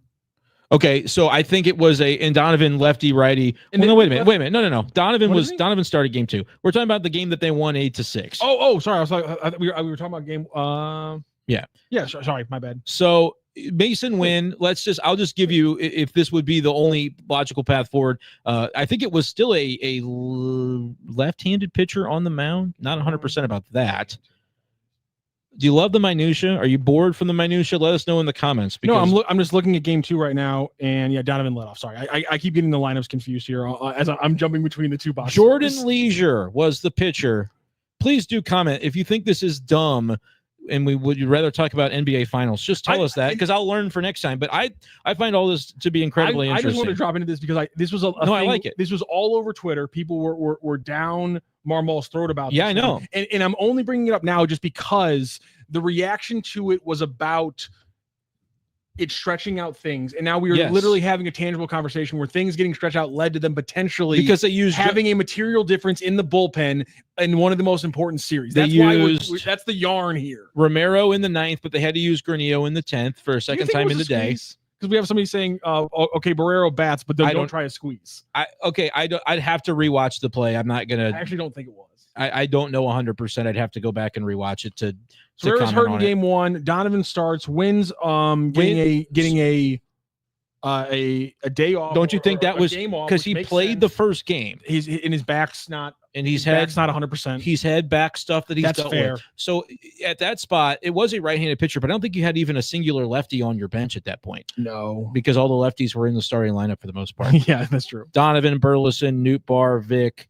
Okay, so I think it was and Donovan lefty righty. No, wait a minute. No. Donovan started game 2. We're talking about the game that they won 8-6. Oh, sorry. I was like, we were talking about game. Yeah. Sorry, my bad. So Mason Wynn, I'll just give you, if this would be the only logical path forward. I think it was still a left-handed pitcher on the mound. Not 100% about that. Do you love the minutia? Are you bored from the minutia? Let us know in the comments. Because... No, I'm just looking at game 2 right now, and yeah, Donovan led off. Sorry, I keep getting the lineups confused here as I'm jumping between the two boxes. Jordan Leisure was the pitcher. please do comment if you think this is dumb and would you rather talk about NBA finals. Just tell us that, because I'll learn for next time. But I find all this to be incredibly interesting. I just want to drop into this because this was I like it. This was all over Twitter. People were down Marmol's throat about this. Yeah, I know. And I'm only bringing it up now just because the reaction to it was about it's stretching out things, and now we are literally having a tangible conversation where things getting stretched out led to them potentially because they used having a material difference in the bullpen in one of the most important series. That's why that's the yarn here. Romero in the 9th, but they had to use Granillo in the 10th for a second time in the day. Because we have somebody saying, "Okay, Barrero bats, but don't try a squeeze." I'd have to rewatch the play. I'm not gonna. I actually don't think it was. I don't know 100%. I'd have to go back and rewatch it to. Barrero's hurt in game 1. Donovan starts, wins, getting a day off. Don't you think that was because he played the first game? He's in his back's not, and his back's not 100%. He's had back stuff that he's dealt with. So at that spot, it was a right-handed pitcher, but I don't think you had even a singular lefty on your bench at that point. No, because all the lefties were in the starting lineup for the most part. Yeah, that's true. Donovan, Burleson, Nootbaar, Vic,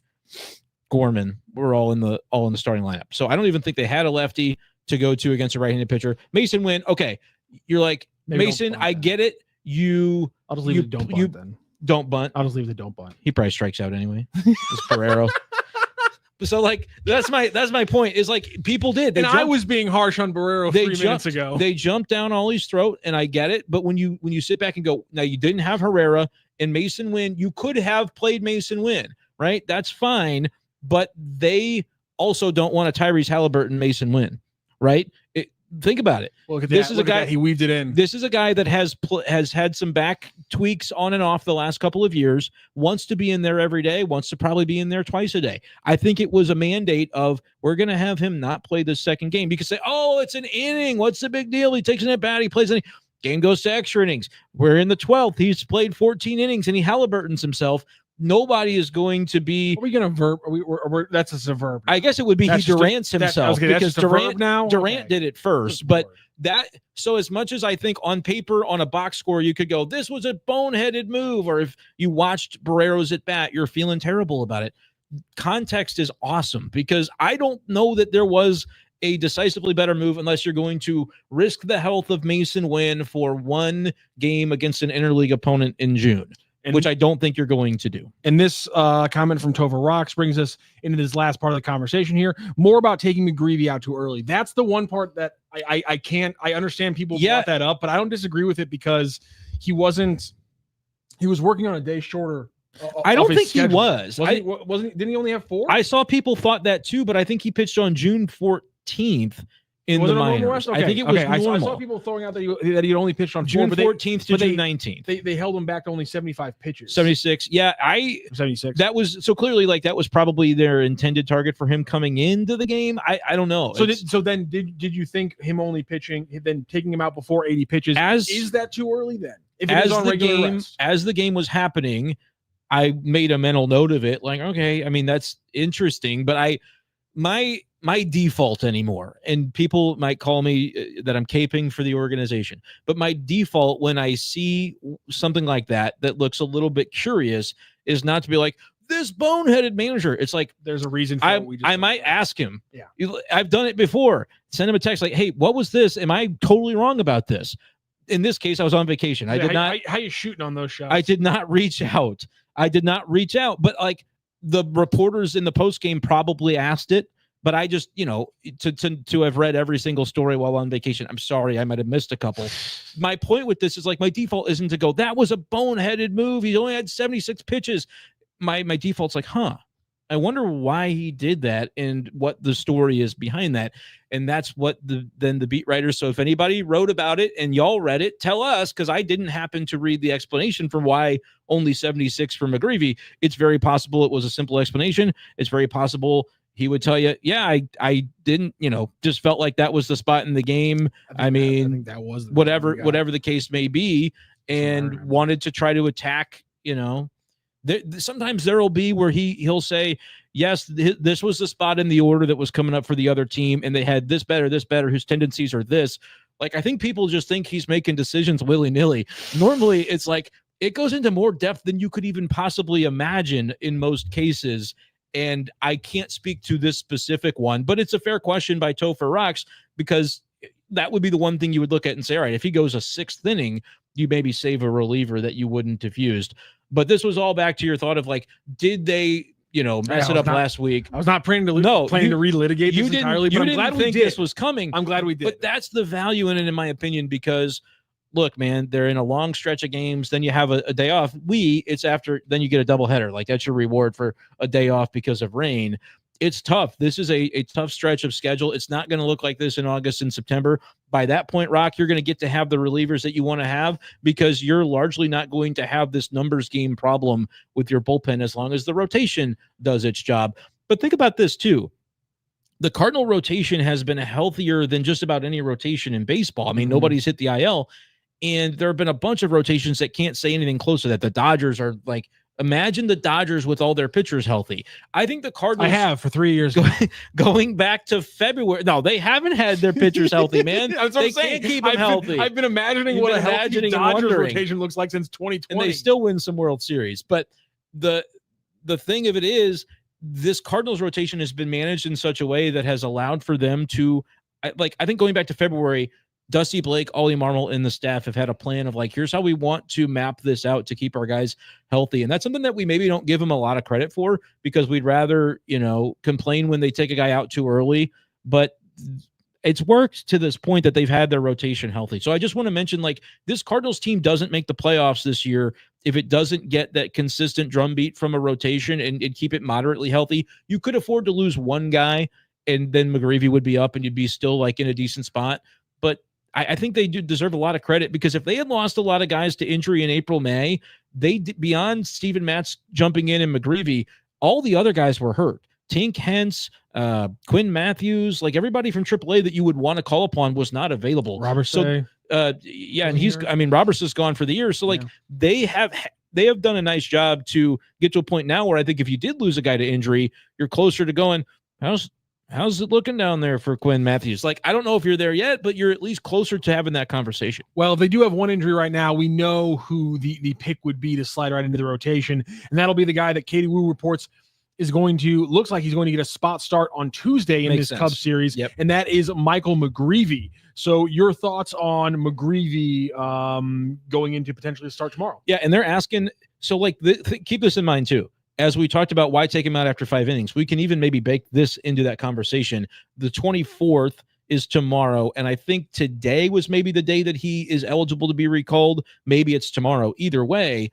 Gorman were all in the starting lineup. So I don't even think they had a lefty to go to against a right-handed pitcher. Mason Wynn, okay, you're like, maybe Mason, I get it. I'll just leave the don't bunt then. Don't bunt. I'll just leave the don't bunt. He probably strikes out anyway. It's Ferrero. So like that's my point. Is like people did. I was being harsh on Barrero 3 minutes ago. They jumped down Ollie's throat, and I get it. But when you sit back and go, now you didn't have Herrera and Mason Wynn. You could have played Mason Wynn, right? That's fine. But they also don't want a Tyrese Halliburton Mason Wynn, right? Think about it. Look at this is a guy he weaved it in. This is a guy that has had some back tweaks on and off the last couple of years. Wants to be in there every day. Wants to probably be in there twice a day. I think it was a mandate of we're going to have him not play this second game because it's an inning. What's the big deal? He takes an at bat. He plays an inning. Game goes to extra innings. We're in the 12th. He's played 14 innings and he Halliburtons himself. Nobody is going to be. Are we going to verb? That's a verb. I guess it would be he Durant's himself because Durant did it first. But so as much as I think on paper on a box score you could go, this was a boneheaded move, or if you watched Barrero's at bat, you're feeling terrible about it. Context is awesome because I don't know that there was a decisively better move unless you're going to risk the health of Mason Wynn for one game against an interleague opponent in June. Which I don't think you're going to do. And this comment from Tova Rocks brings us into this last part of the conversation here. More about taking McGreevy out too early. That's the one part that I can't. I understand people brought that up, but I don't disagree with it because he was working on a day shorter. I don't think schedule. He was. Didn't he only have 4? I saw people thought that too, but I think he pitched on June 14th. In the minors. Okay. I think it was normal. I saw people throwing out that he only pitched on June 14th to June 19th. They held him back to only 75 pitches. 76. Yeah, 76. That was so clearly that was probably their intended target for him coming into the game. I don't know. So then did you think him only pitching, then taking him out before 80 pitches, is that too early then? If it is on regular rest? As the game was happening, I made a mental note of it. Like, okay, I mean that's interesting, but my default anymore, and people might call me that I'm caping for the organization, but my default when I see something like that looks a little bit curious is not to be like, this boneheaded manager. It's like, there's a reason for I might ask him. Yeah. I've done it before. Send him a text like, hey, what was this? Am I totally wrong about this? In this case, I was on vacation. I did not. How you shooting on those shots? I did not reach out. But like the reporters in the post game probably asked it. But I just, to have read every single story while on vacation, I'm sorry, I might have missed a couple. My point with this is like my default isn't to go, that was a boneheaded move. He only had 76 pitches. My default's like, I wonder why he did that and what the story is behind that. And that's what the beat writers. So if anybody wrote about it and y'all read it, tell us, because I didn't happen to read the explanation for why only 76 for McGreevy. It's very possible it was a simple explanation. It's very possible he would tell you, yeah, I didn't, just felt like that was the spot in the game. I think that was whatever the case may be, and wanted to try to attack, sometimes there'll be where he'll say, yes, this was the spot in the order that was coming up for the other team, and they had this better, whose tendencies are this. Like, I think people just think he's making decisions willy-nilly. Normally, it's like, it goes into more depth than you could even possibly imagine in most cases. And I can't speak to this specific one, but it's a fair question by Topher Rocks, because that would be the one thing you would look at and say, all right, if he goes a 6th inning, you maybe save a reliever that you wouldn't have used. But this was all back to your thought of like, did they, mess it up last week? I was not planning to relitigate this entirely, but I'm glad we did. This was coming. I'm glad we did. But that's the value in it, in my opinion, because look, man, they're in a long stretch of games. Then you have a day off. It's after, then you get a doubleheader. Like, that's your reward for a day off because of rain. It's tough. This is a tough stretch of schedule. It's not going to look like this in August and September. By that point, Rock, you're going to get to have the relievers that you want to have, because you're largely not going to have this numbers game problem with your bullpen as long as the rotation does its job. But think about this too. The Cardinal rotation has been healthier than just about any rotation in baseball. I mean, nobody's hit the IL, and there have been a bunch of rotations that can't say anything close to that. The Dodgers are like, imagine the Dodgers with all their pitchers healthy. I think the Cardinals, I have for 3 years going back to February. No, they haven't had their pitchers healthy, man. That's what I'm saying. Can't keep them healthy. I've been imagining what a healthy Dodgers rotation looks like since 2020. And they still win some World Series. But the thing of it is, this Cardinals rotation has been managed in such a way that has allowed for them to, I think going back to February, Dusty Blake, Ollie Marmol, and the staff have had a plan of like, here's how we want to map this out to keep our guys healthy. And that's something that we maybe don't give them a lot of credit for, because we'd rather, complain when they take a guy out too early. But it's worked to this point that they've had their rotation healthy. So I just want to mention, like, this Cardinals team doesn't make the playoffs this year if it doesn't get that consistent drumbeat from a rotation and keep it moderately healthy. You could afford to lose one guy, and then McGreevy would be up and you'd be still like in a decent spot. But I think they do deserve a lot of credit, because if they had lost a lot of guys to injury in April, May, beyond Steven Matz jumping in and McGreevy, all the other guys were hurt. Tink Hence, Quinn Matthews, like everybody from AAA that you would want to call upon was not available. Robertson. And Robertson's gone for the year. So they have done a nice job to get to a point now where I think if you did lose a guy to injury, you're closer to going, how's it looking down there for Quinn Matthews? Like, I don't know if you're there yet, but you're at least closer to having that conversation. Well, they do have one injury right now. We know who the pick would be to slide right into the rotation, and that'll be the guy that Katie Woo reports looks like he's going to get a spot start on Tuesday in this Cubs series, and that is Michael McGreevy. So your thoughts on McGreevy going into potentially start tomorrow? Yeah, and they're asking, so keep this in mind too. As we talked about, why take him out after 5 innings? We can even maybe bake this into that conversation. The 24th is tomorrow, and I think today was maybe the day that he is eligible to be recalled. Maybe it's tomorrow. Either way,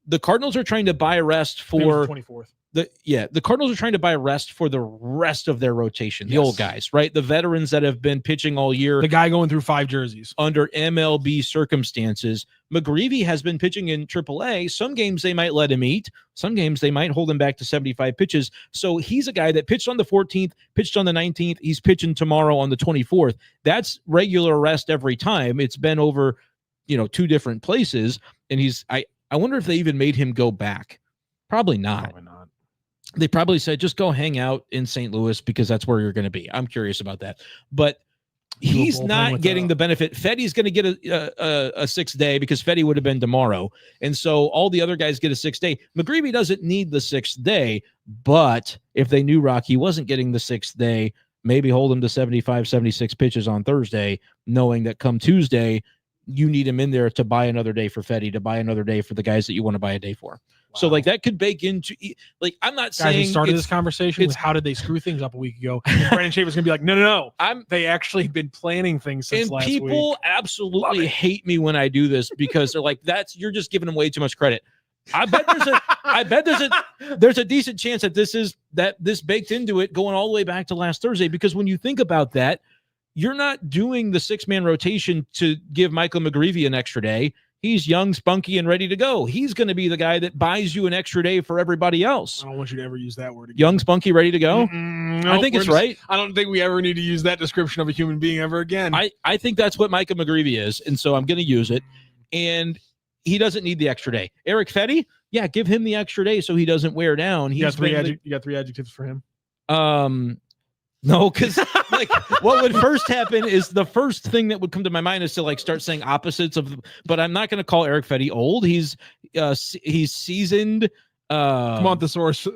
the Cardinals are trying to buy a rest for 24th. The Cardinals are trying to buy a rest for the rest of their rotation, the old guys, right? The veterans that have been pitching all year. The guy going through 5 jerseys. Under MLB circumstances. McGreevy has been pitching in AAA. Some games they might let him eat. Some games they might hold him back to 75 pitches. So he's a guy that pitched on the 14th, pitched on the 19th. He's pitching tomorrow on the 24th. That's regular rest every time. It's been over, 2 different places. And I wonder if they even made him go back. Probably not. They probably said, just go hang out in St. Louis because that's where you're going to be. I'm curious about that. But he's not getting the benefit. Fetty's going to get a 6th day because Fetty would have been tomorrow. And so all the other guys get a 6th day. McGreevy doesn't need the 6th day, but if they knew Rocky wasn't getting the 6th day, maybe hold him to 75, 76 pitches on Thursday, knowing that come Tuesday, you need him in there to buy another day for Fetty, to buy another day for the guys that you want to buy a day for. Wow. So that could bake into, I'm not saying. We started this conversation with how did they screw things up a week ago. And Brenden Schaeffer's going to be like, no. They actually been planning things since last week. And people absolutely hate me when I do this because they're like, you're just giving them way too much credit. I bet there's a decent chance that this baked into it going all the way back to last Thursday, because when you think about that, you're not doing the 6-man rotation to give Michael McGreevy an extra day. He's young, spunky, and ready to go. He's going to be the guy that buys you an extra day for everybody else. I don't want you to ever use that word again. Young, spunky, ready to go? Nope, I think it's right. I don't think we ever need to use that description of a human being ever again. I think that's what Michael McGreevy is, and so I'm going to use it. And he doesn't need the extra day. Eric Fetty, give him the extra day so he doesn't wear down. You got 3 adjectives for him? No, because what would first happen is the first thing that would come to my mind is to start saying opposites of. But I'm not going to call Eric Fetty old. He's seasoned. Come on, thesaurus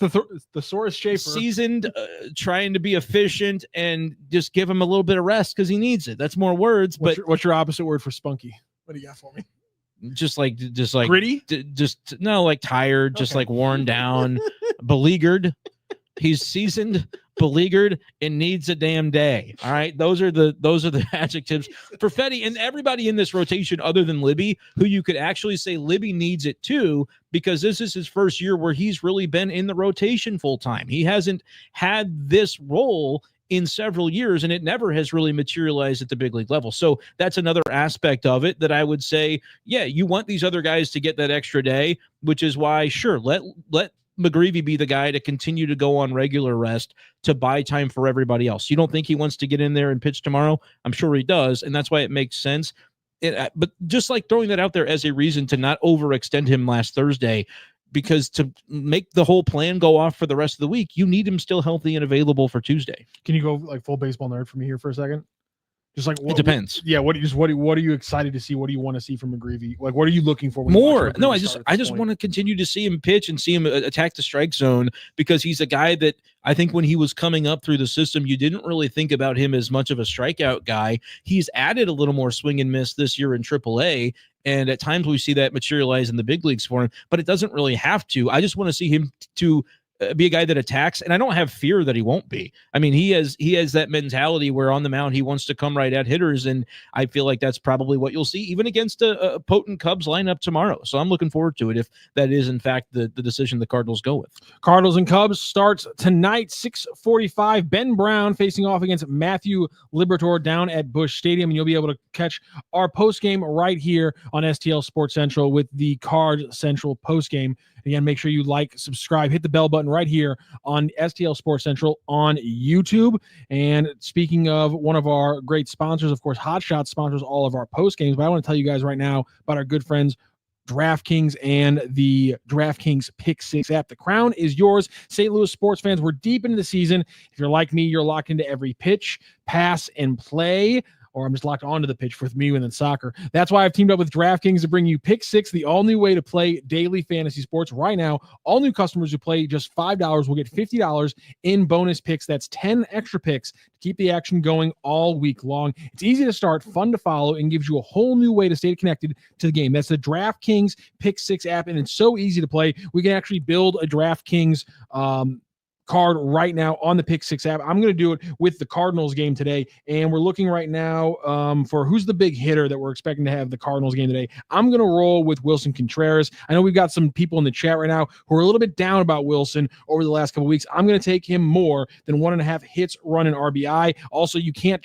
Thesaurus Schaefer. Seasoned, trying to be efficient, and just give him a little bit of rest because he needs it. That's more words. What's your opposite word for spunky? What do you got for me? Just like gritty, like tired, just like worn down, beleaguered. He's seasoned, beleaguered, and needs a damn day. All right, those are the adjectives for Fetty and everybody in this rotation, other than Libby, who you could actually say Libby needs it too, because this is his first year where he's really been in the rotation full time. He hasn't had this role in several years, and it never has really materialized at the big league level. So that's another aspect of it that I would say, yeah, you want these other guys to get that extra day, which is why, sure, let McGreevy be the guy to continue to go on regular rest to buy time for everybody else. You don't think he wants to get in there and pitch tomorrow? I'm sure he does, and that's why it makes sense. But just like throwing that out there as a reason to not overextend him last Thursday, because to make the whole plan go off for the rest of the week, you need him still healthy and available for Tuesday. Can you go like full baseball nerd for me here for a second? Just like it depends. What are you excited to see? What do you want to see from McGreevy? Like, what are you looking for? More. No, I just want to continue to see him pitch and see him attack the strike zone, because he's a guy that I think when he was coming up through the system, you didn't really think about him as much of a strikeout guy. He's added a little more swing and miss this year in AAA. And at times we see that materialize in the big leagues for him, but it doesn't really have to. I just want to see him to be a guy that attacks, and I don't have fear that he won't be. I mean, he has that mentality where on the mound he wants to come right at hitters, and I feel like that's probably what you'll see even against a potent Cubs lineup tomorrow. So I'm looking forward to it if that is in fact the decision the Cardinals go with. Cardinals and Cubs starts tonight, 6:45. Ben Brown facing off against Matthew Liberatore down at Busch Stadium, and you'll be able to catch our postgame right here on STL Sports Central with the Card Central postgame. Again, make sure you like, subscribe, hit the bell button right here on STL Sports Central on YouTube. And speaking of one of our great sponsors, of course, Hot Shots sponsors all of our post games. But I want to tell you guys right now about our good friends DraftKings and the DraftKings Pick 6 app. The crown is yours. St. Louis sports fans, we're deep into the season. If you're like me, you're locked into every pitch, pass, and play. Or I'm just locked onto the pitch with me and then soccer. That's why I've teamed up with DraftKings to bring you Pick 6, the all-new way to play daily fantasy sports. Right now, all new customers who play just $5 will get $50 in bonus picks. That's 10 extra picks to keep the action going all week long. It's easy to start, fun to follow, and gives you a whole new way to stay connected to the game. That's the DraftKings Pick 6 app, and it's so easy to play. We can actually build a DraftKings card right now on the Pick 6 app. I'm going to do it with the Cardinals game today, and we're looking right now for who's the big hitter that we're expecting to have the Cardinals game today. I'm going to roll with Wilson Contreras. I know we've got some people in the chat right now who are a little bit down about Wilson over the last couple of weeks. I'm going to take him more than 1.5 hits, run, and RBI. Also, you can't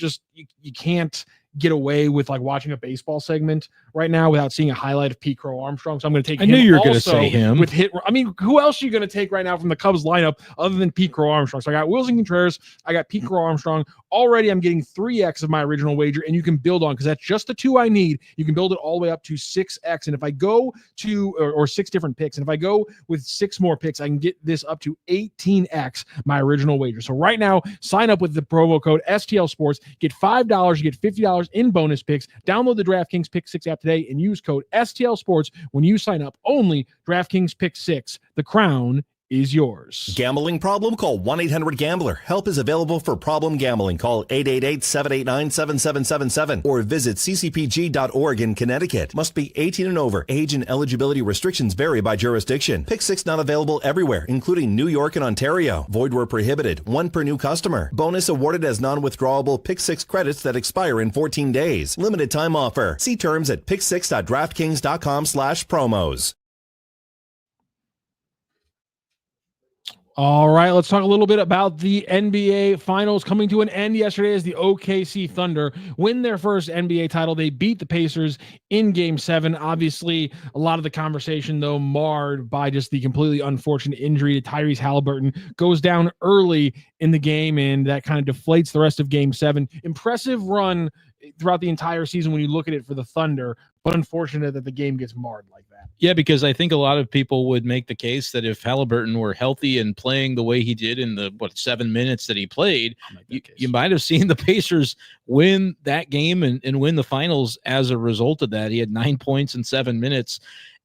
get away with like watching a baseball segment right now without seeing a highlight of Pete Crow Armstrong. So I'm going to take him. I knew you were going to say him with hit. I mean, who else are you going to take right now from the Cubs lineup other than Pete Crow Armstrong? So I got Wilson Contreras. I got Pete Crow Armstrong. Already I'm getting 3x of my original wager, and you can build on, because that's just the 2 I need. You can build it all the way up to 6x. And if I go to, or 6 different picks, and if I go with 6 more picks, I can get this up to 18x my original wager. So right now, sign up with the promo code STL Sports. Get $5. You get $50 in bonus picks. Download the DraftKings Pick 6 app today and use code STL Sports when you sign up. Only DraftKings Pick 6. The crown is yours. Gambling problem? Call 1-800-GAMBLER. Help is available for problem gambling. Call 888-789-7777 or visit ccpg.org in Connecticut. Must be 18 and over. Age and eligibility restrictions vary by jurisdiction. Pick 6 not available everywhere, including New York and Ontario. Void where prohibited. 1 per new customer. Bonus awarded as non-withdrawable Pick 6 credits that expire in 14 days. Limited time offer. See terms at pick6.draftkings.com/promos. All right, let's talk a little bit about the NBA Finals coming to an end yesterday as the OKC Thunder win their first NBA title. They beat the Pacers in Game 7. Obviously, a lot of the conversation, though, marred by just the completely unfortunate injury to Tyrese Halliburton. Goes down early in the game, and that kind of deflates the rest of Game 7. Impressive run throughout the entire season when you look at it for the Thunder, but unfortunate that the game gets marred like that. Yeah, because I think a lot of people would make the case that if Halliburton were healthy and playing the way he did in the 7 minutes that he played, you might have seen the Pacers win that game and win the finals as a result of that. He had 9 points in 7 minutes,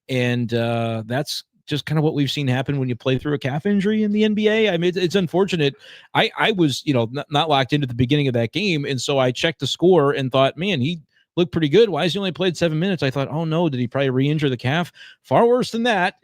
and that's just kind of what we've seen happen when you play through a calf injury in the NBA. I mean, it's unfortunate. I was, not locked into the beginning of that game. And so I checked the score and thought, man, he looked pretty good. Why has he only played 7 minutes? I thought, oh no, did he probably re-injure the calf? Far worse than that.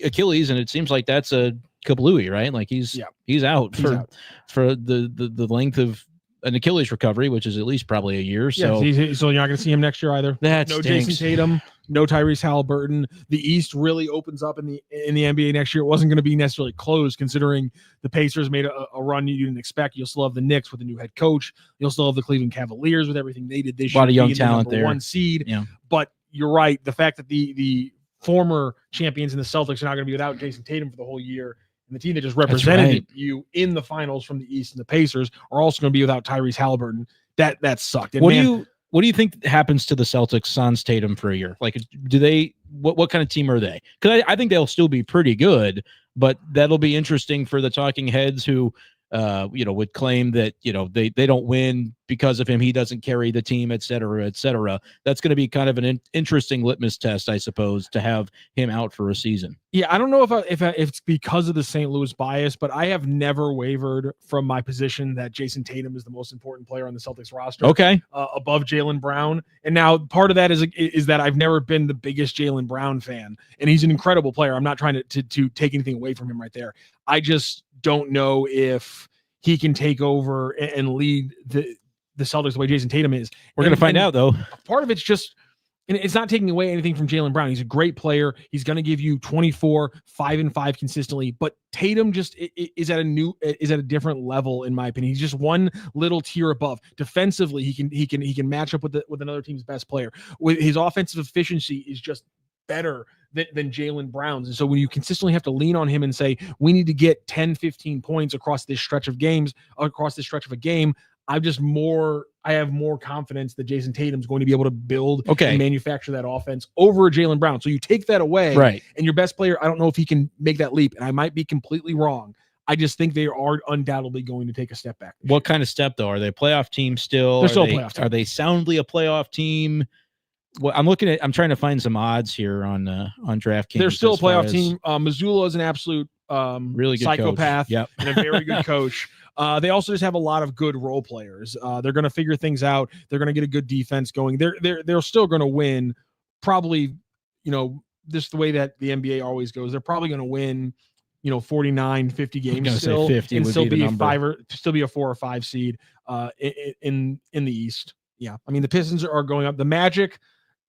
Achilles, and it seems like that's a kablooey, right? Like he's out for the length of an Achilles recovery, which is at least probably a year. So so you're not going to see him next year either. No stinks. Jason Tatum, no Tyrese Halliburton. The East really opens up in the NBA next year. It wasn't going to be necessarily closed, considering the Pacers made a run you didn't expect. You'll still have the Knicks with a new head coach. You'll still have the Cleveland Cavaliers with everything they did this year. A lot of young talent there. One seed. Yeah. But you're right. The fact that the former champions in the Celtics are not going to be without Jason Tatum for the whole year, and the team that just represented you in the finals from the East and the Pacers are also going to be without Tyrese Halliburton. That sucked. And what do you think happens to the Celtics sans Tatum for a year? Like, do they what kind of team are they? Because I think they'll still be pretty good, but that'll be interesting for the talking heads who would claim that they don't win because of him. He doesn't carry the team, et cetera, et cetera. That's going to be kind of an interesting litmus test, I suppose, to have him out for a season. Yeah, I don't know if it's because of the St. Louis bias, but I have never wavered from my position that Jason Tatum is the most important player on the Celtics roster. Okay, above Jaylen Brown. And now part of that is that I've never been the biggest Jaylen Brown fan, and he's an incredible player. I'm not trying to take anything away from him right there. I just don't know if he can take over and lead the Celtics the way Jason Tatum is. We're going to find out, though. Part of it's just, and it's not taking away anything from Jaylen Brown. He's a great player. He's going to give you 24, 5 and 5 consistently. But Tatum just is at a different level, in my opinion. He's just one little tier above. Defensively, he can match up with another team's best player. With his offensive efficiency is just better than Jaylen Brown's. And so when you consistently have to lean on him and say, we need to get 10, 15 points across this stretch of a game, I have more confidence that Jason Tatum's going to be able to build and manufacture that offense over Jaylen Brown. So you take that away, right? And your best player, I don't know if he can make that leap. And I might be completely wrong. I just think they are undoubtedly going to take a step back. What kind of step, though? Are they a playoff team still? They're still a playoff team. Are they soundly a playoff team? Well, I'm trying to find some odds here on DraftKings. They're still a playoff team. Missoula is an absolute really good psychopath and a very good coach. They also just have a lot of good role players. They're going to figure things out. They're going to get a good defense going. They're still going to win. Probably, this the way that the NBA always goes. They're probably going to win, 49, 50 games still, 50 and still be a 4 or 5 seed in the East. Yeah, I mean the Pistons are going up. The Magic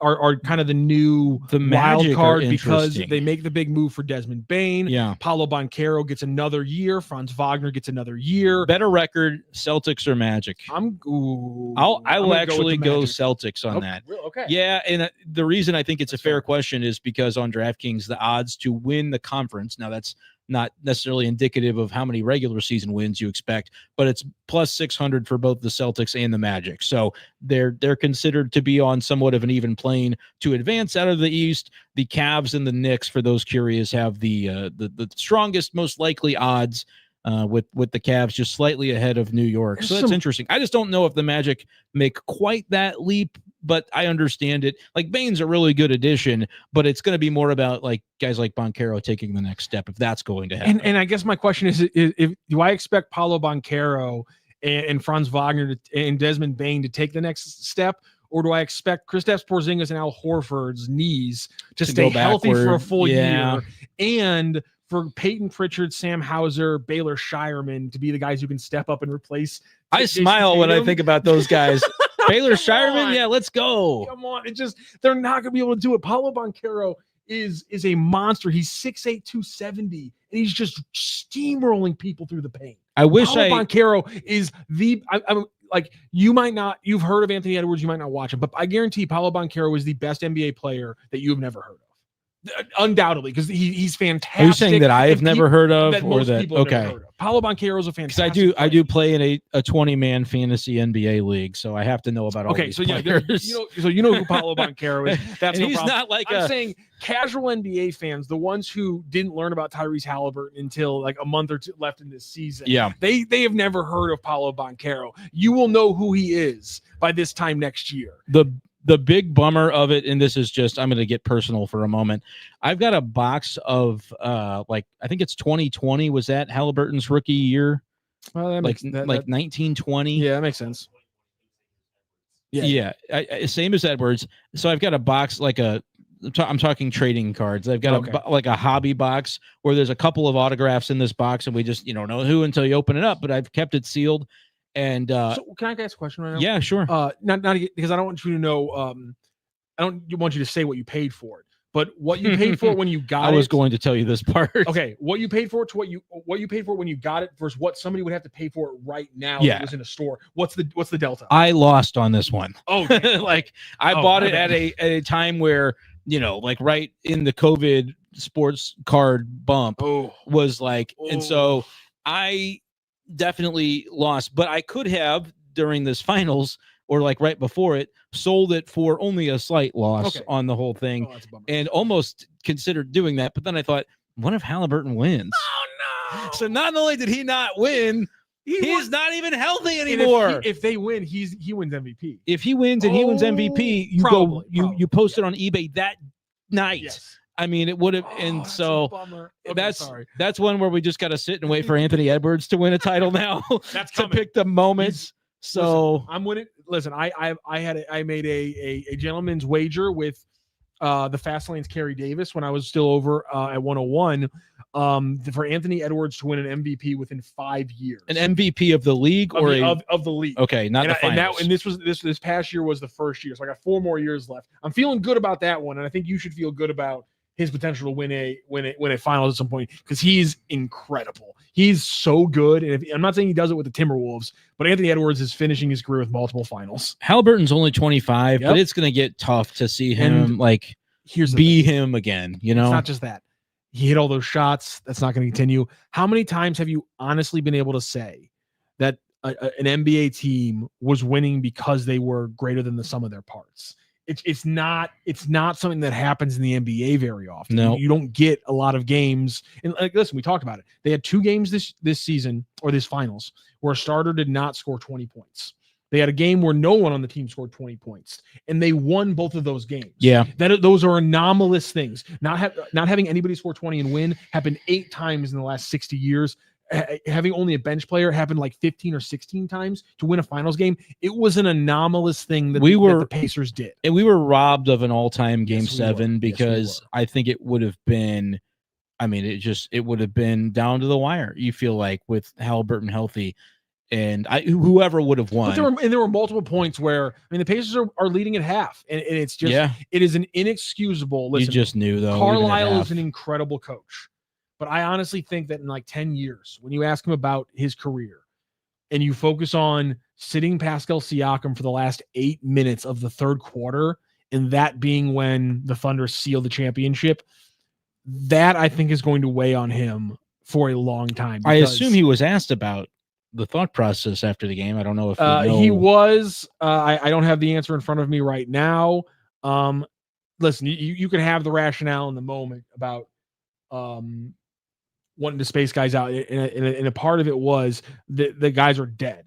are kind of the wild card because they make the big move for Desmond Bane. Yeah. Paolo Banchero gets another year. Franz Wagner gets another year. Better record, Celtics or Magic? I'll actually go Celtics on that. Okay. Yeah, and the reason I think it's a fair question is because on DraftKings, the odds to win the conference, now that's not necessarily indicative of how many regular season wins you expect, but it's plus 600 for both the Celtics and the Magic. So they're considered to be on somewhat of an even plane to advance out of the East. The Cavs and the Knicks, for those curious, have the strongest, most likely odds, with the Cavs just slightly ahead of New York. So that's interesting. I just don't know if the Magic make quite that leap, but I understand it. Like, Bane's a really good addition, but it's going to be more about like guys like Banchero taking the next step, if that's going to happen. And I guess my question is do I expect Paolo Banchero and Franz Wagner and Desmond Bane to take the next step? Or do I expect Kristaps Porzingis and Al Horford's knees to stay healthy for a full year, and for Peyton Pritchard, Sam Hauser, Baylor Shireman to be the guys who can step up and replace? I smile when I think about those guys. Baylor Shireman, yeah, let's go. Come on. They're not going to be able to do it. Paolo Banchero is a monster. He's 6'8", 270, and he's just steamrolling people through the paint. Banchero is you've heard of Anthony Edwards, you might not watch him, but I guarantee Paolo Banchero is the best NBA player that you have never heard of. Undoubtedly, because he's fantastic. Are you saying that I have never heard of, or that okay? Paolo Banchero is a fantastic. Because I do play in a 20-man fantasy NBA league, so I have to know about all these players. You know who Paolo Banchero is. That's no he's problem. Not like I'm saying casual NBA fans, the ones who didn't learn about Tyrese Halliburton until like a month or two left in this season. Yeah, they have never heard of Paolo Banchero. You will know who he is by this time next year. The The big bummer of it, and this is just, I'm going to get personal for a moment. I've got a box of I think it's 2020. Was that Halliburton's rookie year? Well, that makes, 1920. Yeah, that makes sense. Yeah. Same as Edwards. So I've got a box I'm talking trading cards. I've got a hobby box where there's a couple of autographs in this box, and we just don't know who until you open it up. But I've kept it sealed. And so can I ask a question right now? Yeah, sure. Not because I don't want you to know. I don't want you to say what you paid for it, but what you paid for it when you got it. I was going to tell you this part. Okay, what you paid for it to what you paid for it when you got it versus what somebody would have to pay for it right now. If it was in a store. What's the delta? I lost on this one. Okay. I bought it at a time where right in the COVID sports card bump was and so I definitely lost, but I could have during this finals or right before it sold it for only a slight loss on the whole thing, and almost considered doing that. But then I thought, what if Halliburton wins? Oh no! So not only did he not win, he's not even healthy anymore. If they win, he wins MVP. If he wins and he wins MVP, you post it on eBay that night. Yes. I mean, it would have, and so that's one where we just got to sit and wait for Anthony Edwards to win a title now. That's to pick the moments. So I'm winning. Listen, I made a gentleman's wager with the Fast Lane's Kerry Davis when I was still over at 101 for Anthony Edwards to win an MVP within 5 years. An MVP of the league of the league. Okay, not the finals. And this past year was the first year, so I got 4 more years left. I'm feeling good about that one, and I think you should feel good about his potential to win a finals at some point, because he's incredible. He's so good. And I'm not saying he does it with the Timberwolves, but Anthony Edwards is finishing his career with multiple finals. Halliburton's only 25, but it's going to get tough to see him him again. It's not just that. He hit all those shots. That's not going to continue. How many times have you honestly been able to say that an NBA team was winning because they were greater than the sum of their parts? It's not something that happens in the NBA very often. No, you don't get a lot of games. And listen, we talked about it. They had 2 games this season or this finals where a starter did not score 20 points. They had a game where no one on the team scored 20 points, and they won both of those games. Yeah, those are anomalous things. Not having anybody score 20 and win happened 8 times in the last 60 years. Having only a bench player happened 15 or 16 times to win a finals game. It was an anomalous thing that the Pacers did. And we were robbed of an all-time game 7 because I think it would have been, it would have been down to the wire. You feel like with Halliburton healthy and whoever would have won. But there were multiple points where, the Pacers are leading at half, and it's just, it is an inexcusable. Listen, you just knew though. Carlisle is an incredible coach. But I honestly think that in 10 years, when you ask him about his career and you focus on sitting Pascal Siakam for the last 8 minutes of the third quarter, and that being when the Thunder seal the championship, that I think is going to weigh on him for a long time. I assume he was asked about the thought process after the game. I don't know if he was. I don't have the answer in front of me right now. Listen, you can have the rationale in the moment about wanting to space guys out, and a part of it was the guys are dead.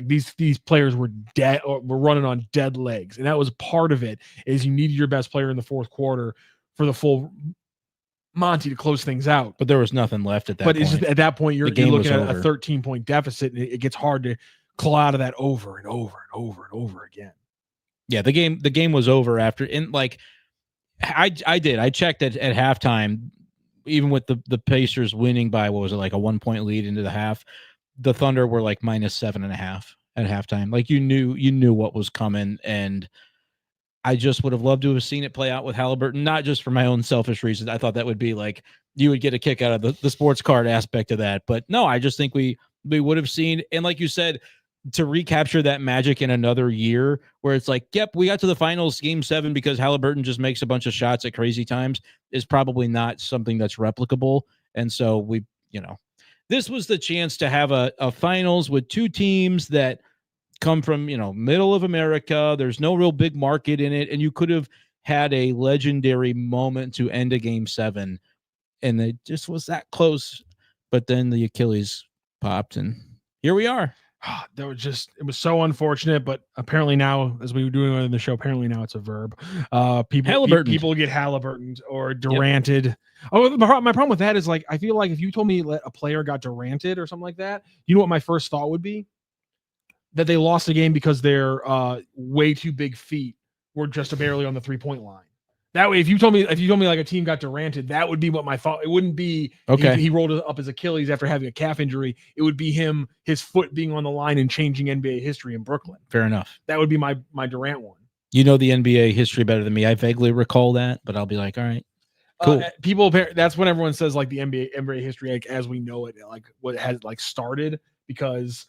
These players were dead, or were running on dead legs, and that was part of it. Is you needed your best player in the fourth quarter for the full Monty to close things out. But there was nothing left at that point. But it's just, at that point, you're looking at a 13-point deficit, and it gets hard to claw out of that over and over and over and over again. Yeah, the game was over after, and I checked at halftime. Even with the Pacers winning by, what was it, a 1-point lead into the half, the Thunder were -7.5 at halftime. You knew what was coming, and I just would have loved to have seen it play out with Halliburton, not just for my own selfish reasons. I thought that would be you would get a kick out of the sports card aspect of that, but no, I just think we would have seen, and like you said, to recapture that magic in another year where it's yep, we got to the finals game 7 because Halliburton just makes a bunch of shots at crazy times, is probably not something that's replicable. And so this was the chance to have a finals with 2 teams that come from, middle of America. There's no real big market in it. And you could have had a legendary moment to end a game 7. And it just was that close. But then the Achilles popped, and here we are. That was it was so unfortunate, but apparently now, as we were doing in the show, apparently now it's a verb. People get Halliburtoned or Duranted. Yep. Oh, my problem with that is like, I feel like if you told me a player got Duranted or something like that, you know what my first thought would be? That they lost the game because their way too big feet were just barely on the 3-point line. That way, if you told me like a team got Duranted, that would be what my thought. It wouldn't be he rolled up his Achilles after having a calf injury. It would be his foot being on the line and changing NBA history in Brooklyn. Fair enough. That would be my Durant one. You know the NBA history better than me. I vaguely recall that, but I'll be like, all right, cool. That's when everyone says like the NBA history, like as we know it, like what has like started, because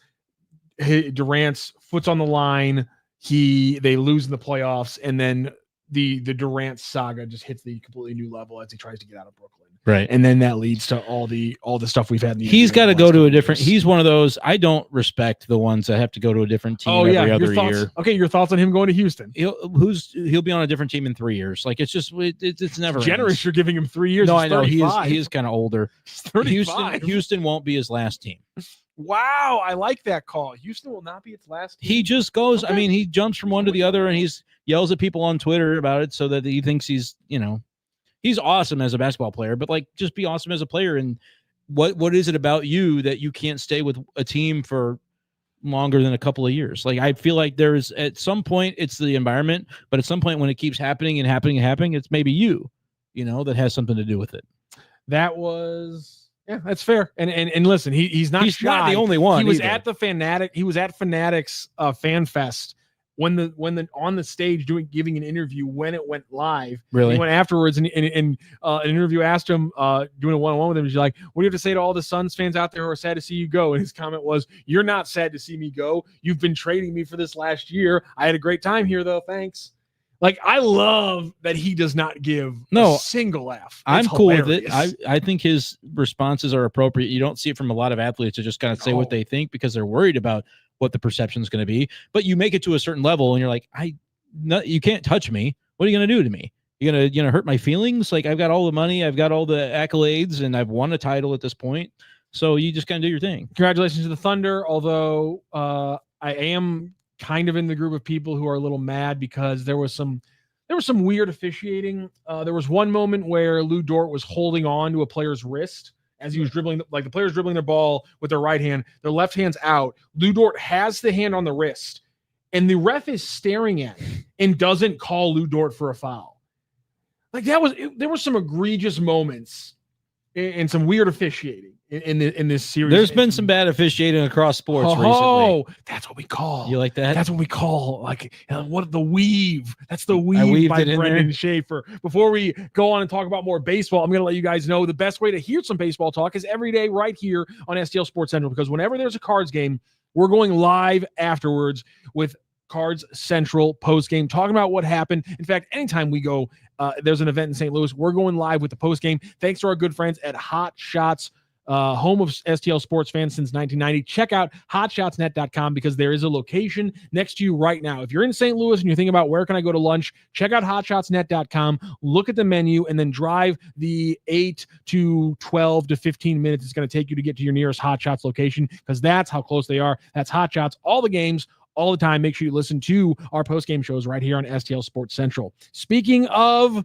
Durant's foot's on the line. They lose in the playoffs, and then the Durant saga just hits the completely new level as he tries to get out of Brooklyn. Right. And then that leads to all the stuff we've had. He's got to go to a different, he's one of those, I don't respect the ones that have to go to a different team every other year. Okay. Your thoughts on him going to Houston? He'll be on a different team in 3 years. Like it's never generous. You're giving him 3 years. No, I know he is kind of older. He's 35. Houston won't be his last team. Wow. I like that call. Houston will not be its last team. He just goes, okay. I mean, he jumps from one to the other and yells at people on Twitter about it so that he thinks he's awesome as a basketball player, but like just be awesome as a player. And what is it about you that you can't stay with a team for longer than a couple of years? Like, I feel like there's at some point it's the environment, but at some point when it keeps happening, it's maybe you that has something to do with it. That was, yeah, that's fair. And listen, he's not the only one. He was at the Fanatics Fan Fest when on the stage giving an interview when it went live. Really? He went afterwards and an interview asked him, doing a one-on-one with him, he's like, what do you have to say to all the Suns fans out there who are sad to see you go? And his comment was, you're not sad to see me go. You've been trading me for this last year. I had a great time here though. Thanks. Like, I love that he does not give a single F. I'm cool with it. I think his responses are appropriate. You don't see it from a lot of athletes who just kind of say what they think because they're worried about what the perception is going to be. But you make it to a certain level and you're like, you can't touch me. What are you going to do to me? You're going to hurt my feelings? Like, I've got all the money, I've got all the accolades, and I've won a title at this point. So you just kind of do your thing. Congratulations to the Thunder. Although I am kind of in the group of people who are a little mad because there was some weird officiating. There was one moment where Lou Dort was holding on to a player's wrist as he was dribbling, like the player's dribbling their ball with their right hand, their left hand's out. Lou Dort has the hand on the wrist, and the ref is staring at him and doesn't call Lou Dort for a foul. Like there were some egregious moments and some weird officiating in this series. There's been some bad officiating across sports recently. Oh, that's what we call. You like that? That's what we call what the weave. That's the weave by Brenden Schaeffer. Before we go on and talk about more baseball, I'm going to let you guys know the best way to hear some baseball talk is every day right here on STL Sports Central, because whenever there's a Cards game, we're going live afterwards with Cards Central post game, talking about what happened. In fact, anytime we go, there's an event in St. Louis, we're going live with the post game. Thanks to our good friends at Hot Shots, home of STL sports fans since 1990. Check out hotshotsnet.com because there is a location next to you right now. If you're in St. Louis and you're thinking about where can I go to lunch, check out hotshotsnet.com, look at the menu, and then drive the 8 to 12 to 15 minutes it's going to take you to get to your nearest Hot Shots location, because that's how close they are. That's Hot Shots, all the games, all the time. Make sure you listen to our post-game shows right here on STL Sports Central. Speaking of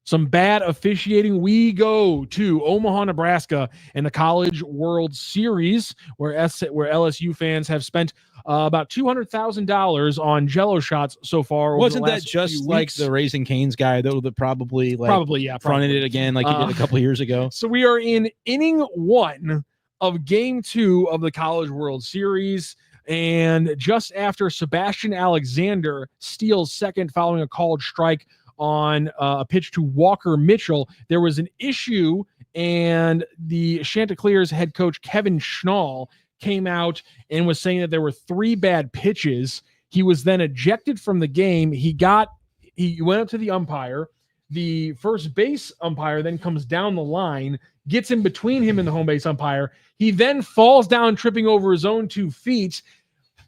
some bad officiating, we go to Omaha, Nebraska, and the College World Series, where LSU fans have spent about $200,000 on Jell-O shots so far. Wasn't that just like the Raising Cane's guy that probably fronted it again like he did a couple of years ago? So we are in inning 1 of Game 2 of the College World Series. And just after Sebastian Alexander steals second following a called strike on a pitch to Walker Mitchell, there was an issue, and the Chanticleers head coach Kevin Schnall came out and was saying that there were 3 bad pitches. He was then ejected from the game. He went up to the umpire. The first base umpire then comes down the line, gets in between him and the home base umpire. He then falls down, tripping over his own 2 feet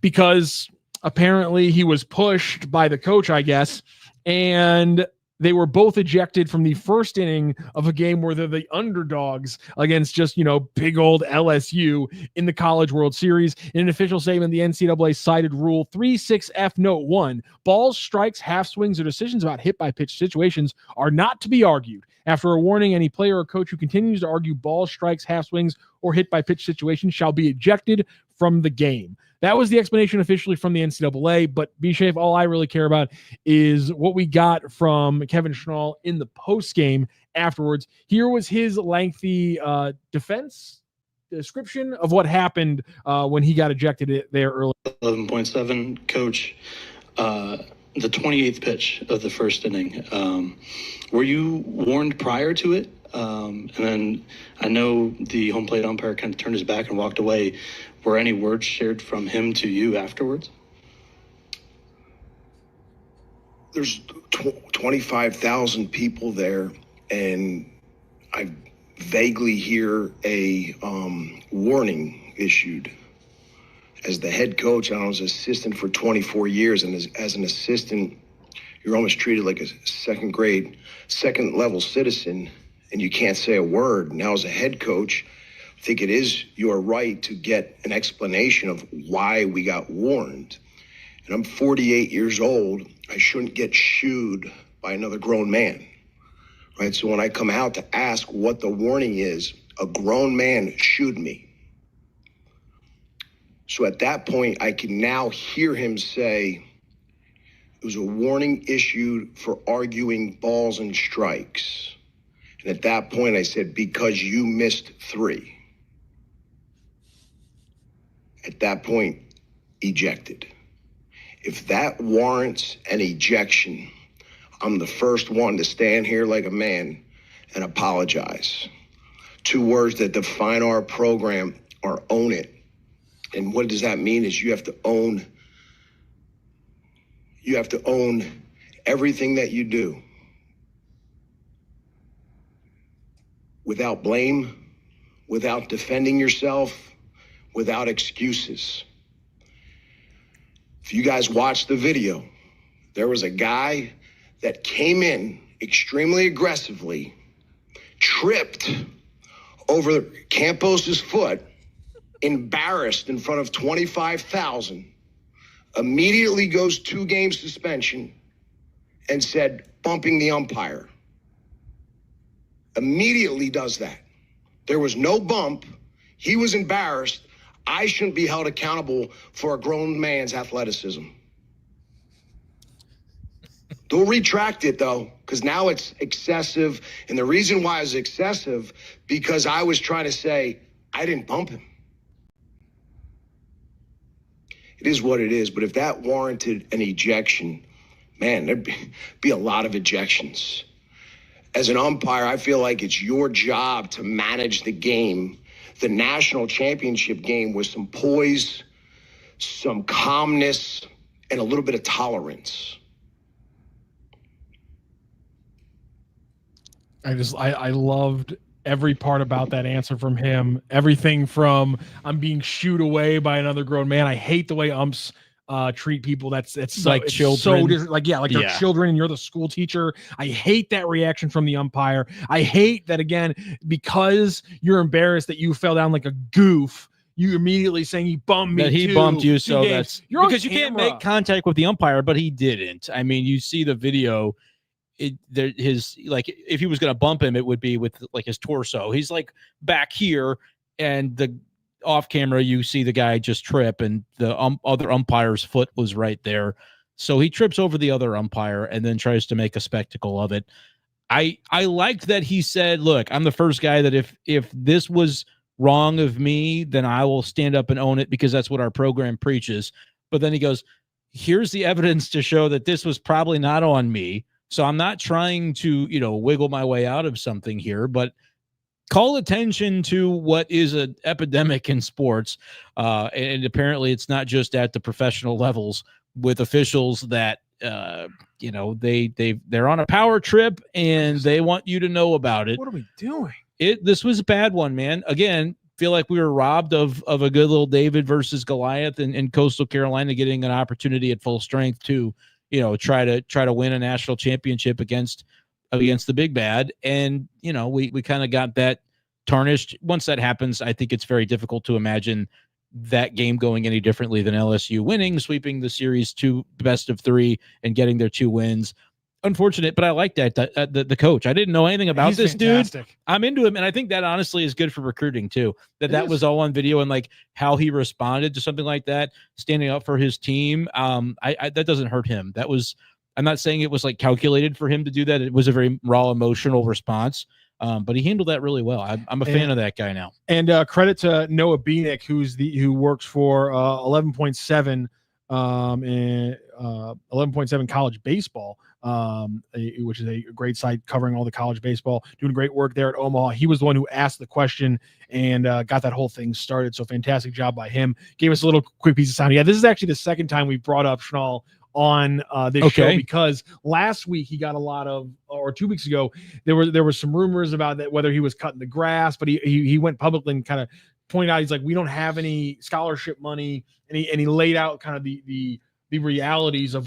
because apparently he was pushed by the coach, I guess. And they were both ejected from the first inning of a game where they're the underdogs against just, big old LSU in the College World Series. In an official statement, the NCAA cited Rule 36F Note 1. Balls, strikes, half swings, or decisions about hit-by-pitch situations are not to be argued. After a warning, any player or coach who continues to argue balls, strikes, half swings, or hit-by-pitch situations shall be ejected from the game. That was the explanation officially from the NCAA, but BSchaeff, all I really care about is what we got from Kevin Schnall in the post-game afterwards. Here was his lengthy defense description of what happened when he got ejected there early. 11.7, Coach, the 28th pitch of the first inning. Were you warned prior to it? And then I know the home plate umpire kind of turned his back and walked away. Were any words shared from him to you afterwards? There's 25,000 people there, and I vaguely hear a warning issued. As the head coach, I was assistant for 24 years, and as an assistant, you're almost treated like a second level citizen, and you can't say a word. Now, as a head coach, I think it is your right to get an explanation of why we got warned. And I'm 48 years old. I shouldn't get shooed by another grown man, right? So when I come out to ask what the warning is, a grown man shooed me. So at that point, I can now hear him say, it was a warning issued for arguing balls and strikes. And at that point, I said, because you missed 3. At that point, ejected. If that warrants an ejection, I'm the first one to stand here like a man and apologize. 2 words that define our program are own it. And what does that mean is you have to own everything that you do. Without blame, without defending yourself, without excuses. If you guys watched the video, there was a guy that came in extremely aggressively, tripped over Campos's foot, embarrassed in front of 25,000, immediately goes 2-game suspension and said, bumping the umpire. Immediately does that. There was no bump. He was embarrassed. I shouldn't be held accountable for a grown man's athleticism. They'll retract it, though, because now it's excessive. And the reason why it's excessive, because I was trying to say, I didn't bump him. It is what it is. But if that warranted an ejection, man, there'd be a lot of ejections. As an umpire, I feel like it's your job to manage the game, the national championship game, with some poise, some calmness, and a little bit of tolerance. I loved every part about that answer from him. Everything from I'm being shooed away by another grown man. I hate the way umps treat people. That's so, like it's children. so different. Like they're children and you're the school teacher. I hate that reaction from the umpire. I hate that, again, because you're embarrassed that you fell down like a goof, you immitally saying he bumped me. That he bumped you, so games. that's you're because you can't make contact with the umpire, but he didn't. I mean, you see the video. If he was going to bump him, it would be with like his torso. He's like back here, and the off camera, you see the guy just trip, and the other umpire's foot was right there. So he trips over the other umpire and then tries to make a spectacle of it. I liked that he said, look, I'm the first guy that if this was wrong of me, then I will stand up and own it, because that's what our program preaches. But then he goes, here's the evidence to show that this was probably not on me. So I'm not trying to, wiggle my way out of something here, but call attention to what is an epidemic in sports. And apparently it's not just at the professional levels with officials that, they're on a power trip and they want you to know about it. What are we doing? This was a bad one, man. Again, feel like we were robbed of a good little David versus Goliath in Coastal Carolina, getting an opportunity at full strength to, try to win a national championship against the big bad. And, we kind of got that tarnished. Once that happens, I think it's very difficult to imagine that game going any differently than LSU winning, sweeping the series to best of 3 and getting their 2 wins. Unfortunate, but I like that the coach. I didn't know anything about this fantastic dude. I'm into him, and I think that honestly is good for recruiting too. That was all on video, and like how he responded to something like that, standing up for his team. I that doesn't hurt him. That was. I'm not saying it was like calculated for him to do that. It was a very raw emotional response. But he handled that really well. I'm a fan of that guy now. And credit to Noah Beanick, who works for 11.7 and 11.7 college baseball, which is a great site covering all the college baseball, doing great work there at Omaha. He was the one who asked the question and got that whole thing started. So fantastic job by him. Gave us a little quick piece of sound. Yeah, this is actually the second time we brought up Schnall on this show, because last week he got a lot of, or 2 weeks ago, there were some rumors about that, whether he was cutting the grass, but he went publicly and kind of pointed out, he's like, we don't have any scholarship money, and he laid out kind of the realities of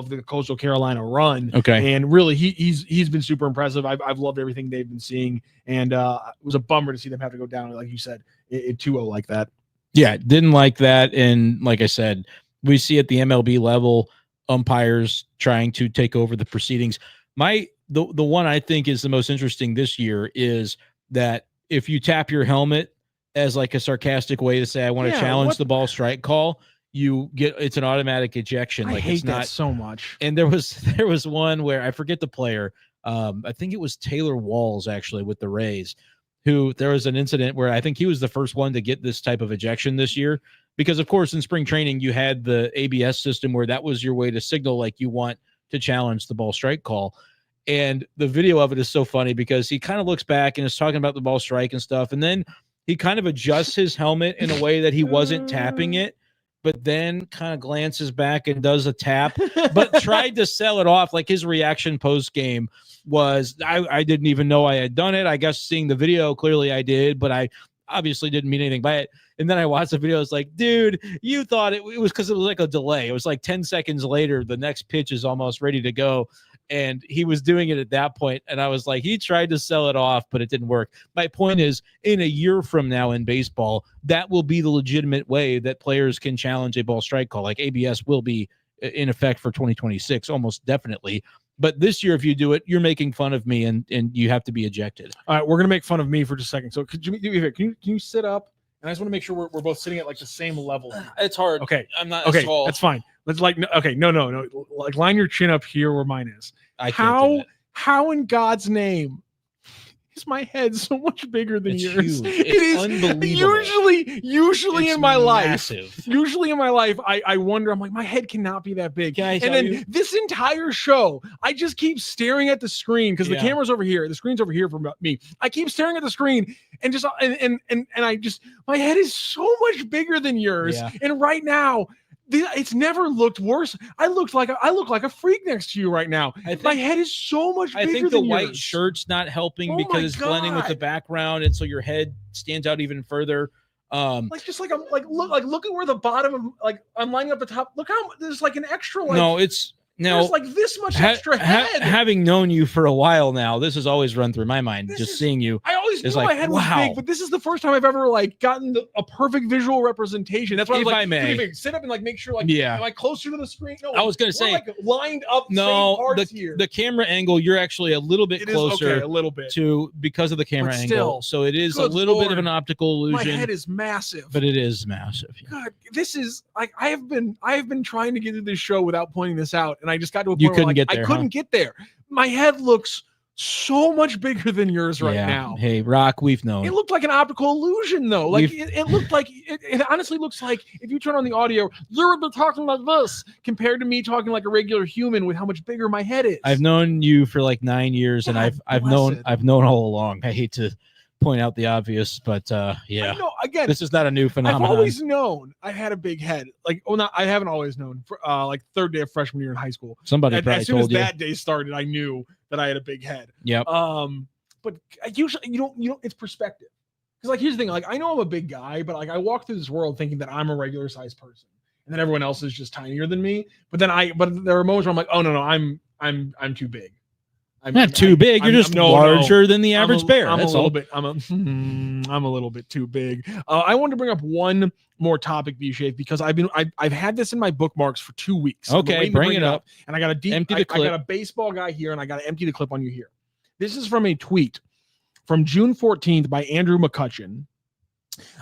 the Coastal Carolina run. Okay. And really he's been super impressive. I've loved everything they've been seeing, and it was a bummer to see them have to go down, like you said, in 2-0 like that. Yeah, didn't like that. And like I said, we see at the MLB level umpires trying to take over the proceedings. The one I think is the most interesting this year is that if you tap your helmet as like a sarcastic way to say, I want to challenge the ball strike call, it's an automatic ejection. I like hate it's not that so much. And there was one where I forget the player. I think it was Taylor Walls actually with the Rays, who there was an incident where I think he was the first one to get this type of ejection this year. Because, of course, in spring training, you had the ABS system where that was your way to signal like you want to challenge the ball strike call. And the video of it is so funny because he kind of looks back and is talking about the ball strike and stuff. And then he kind of adjusts his helmet in a way that he wasn't tapping it, but then kind of glances back and does a tap, but tried to sell it off. Like his reaction post game was, I didn't even know I had done it. I guess seeing the video, clearly I did, but I obviously didn't mean anything by it. And then I watched the video. It's like, dude, you thought it was because it was like a delay. It was like 10 seconds later, the next pitch is almost ready to go. And he was doing it at that point. And I was like, he tried to sell it off, but it didn't work. My point is, in a year from now in baseball, that will be the legitimate way that players can challenge a ball strike call. Like ABS will be in effect for 2026, almost definitely. But this year, if you do it, you're making fun of me, and you have to be ejected. All right, we're going to make fun of me for just a second. So can you sit up? And I just want to make sure we're both sitting at like the same level. It's hard. Okay. I'm not okay, as tall. that's fine. Let's no. Like line your chin up here where mine is. How in God's name is my head so much bigger than yours? Huge. It is unbelievable. Usually it's in my massive. life, I wonder, I'm like, my head cannot be that big. And then this entire show, I just keep staring at the screen because the camera's over here. The screen's over here from me. I keep staring at the screen and just and I just, my head is so much bigger than yours. Yeah. And right now, it's never looked worse. I look like a freak next to you right now. My head is so much bigger than yours. I think the white shirt's not helping because it's blending with the background, and so your head stands out even further. Look at where the bottom of, like, I'm lining up the top. Look how there's like an extra, like, no, it's now there's like this much extra head. Having known you for a while now, this has always run through my mind. Seeing you, I always knew my head was big, but this is the first time I've ever like gotten a perfect visual representation. That's why I was like, big. Sit up and like make sure, like, am I closer to the screen? No, I was gonna say like lined up. The camera angle, you're actually a little bit closer, a little bit because of the camera angle. Still, so it is a little bit of an optical illusion. My head is massive, but it is massive. God, this is like I have been trying to get to this show without pointing this out, and I just got to a point where I couldn't get there. My head looks so much bigger than yours right now. Hey, Rock, we've known. It looked like an optical illusion, though. Like it looked like it honestly looks like if you turn on the audio, you would be talking like this compared to me talking like a regular human with how much bigger my head is. I've known you for like 9 years, and I've known all along. I hate to point out the obvious, but yeah. No, again, this is not a new phenomenon. I've always known I had a big head. Like, I haven't always known. Like third day of freshman year in high school, somebody probably as soon told as you. that day started, I knew that I had a big head. Yep. But usually you don't. It's perspective. Because like here's the thing. Like I know I'm a big guy, but like I walk through this world thinking that I'm a regular sized person. and then everyone else is just tinier than me. But there are moments where I'm like, oh no, I'm too big. I'm not too big. You're just larger than the average bear. I'm a little bit too big. I wanted to bring up one more topic, BSchaeff, because I've had this in my bookmarks for 2 weeks. Okay, bring it up. And I got I got a baseball guy here, and I got to empty the clip on you here. This is from a tweet from June 14th by Andrew McCutcheon.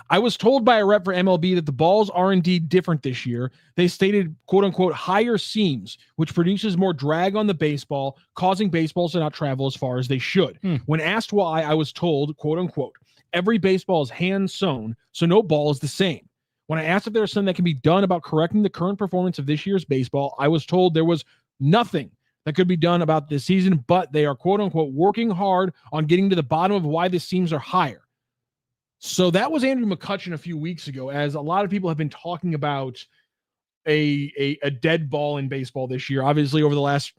I was told by a rep for MLB that the balls are indeed different this year. They stated, quote unquote, higher seams, which produces more drag on the baseball, causing baseballs to not travel as far as they should. When asked why, I was told, quote unquote, every baseball is hand sewn, so no ball is the same. When I asked if there was something that can be done about correcting the current performance of this year's baseball, I was told there was nothing that could be done about this season, but they are, quote unquote, working hard on getting to the bottom of why the seams are higher. So that was Andrew McCutcheon a few weeks ago, as a lot of people have been talking about a dead ball in baseball this year. Obviously, over the last,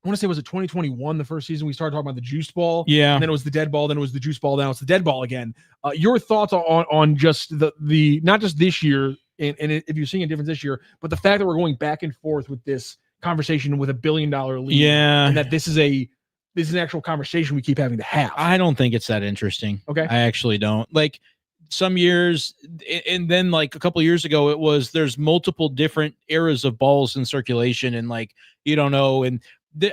I want to say, was it 2021, the first season we started talking about the juice ball? Yeah. And then it was the dead ball, then it was the juice ball, now it's the dead ball again. Your thoughts on just the not just this year, and if you're seeing a difference this year, but the fact that we're going back and forth with this conversation with $1 billion league. Yeah. And that this is an actual conversation we keep having to have. I don't think it's that interesting. Okay. I actually don't. Like some years, and then like a couple of years ago, there's multiple different eras of balls in circulation, and like, you don't know. And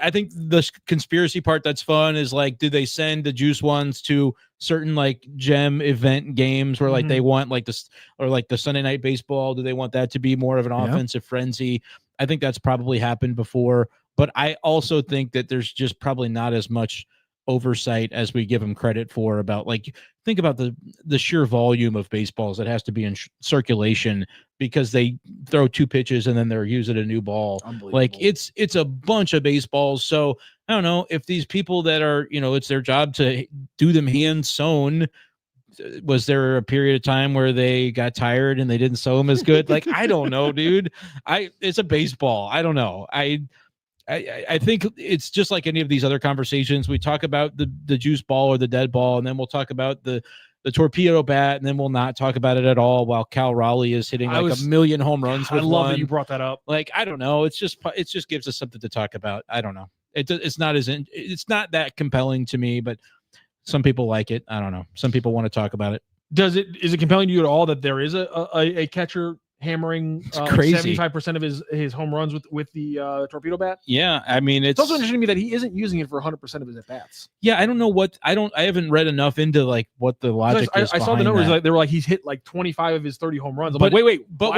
I think the conspiracy part that's fun is like, do they send the juice ones to certain like gem event games where like they want like this, or like the Sunday night baseball? Do they want that to be more of an offensive frenzy? I think that's probably happened before. But I also think that there's just probably not as much oversight as we give them credit for about, like, think about the sheer volume of baseballs that has to be in circulation because they throw 2 pitches and then they're using a new ball. Like it's a bunch of baseballs. So I don't know if these people that are, it's their job to do them hand sewn. Was there a period of time where they got tired and they didn't sew them as good? Like, I don't know, dude. It's a baseball. I don't know. I think it's just like any of these other conversations. We talk about the juice ball or the dead ball, and then we'll talk about the torpedo bat, and then we'll not talk about it at all while Cal Raleigh is hitting a million home runs. I love that you brought that up. Like, I don't know. It just gives us something to talk about. I don't know. It's not that compelling to me, but some people like it. I don't know. Some people want to talk about it. Is it compelling to you at all that there is a catcher hammering 75% of his home runs with the torpedo bat? Yeah, I mean, it's also interesting to me that he isn't using it for 100% of his at bats. Yeah, I don't know I haven't read enough into like what the logic is. I saw the numbers, like they were like he's hit like 25 of his 30 home runs. I'm like, wait, but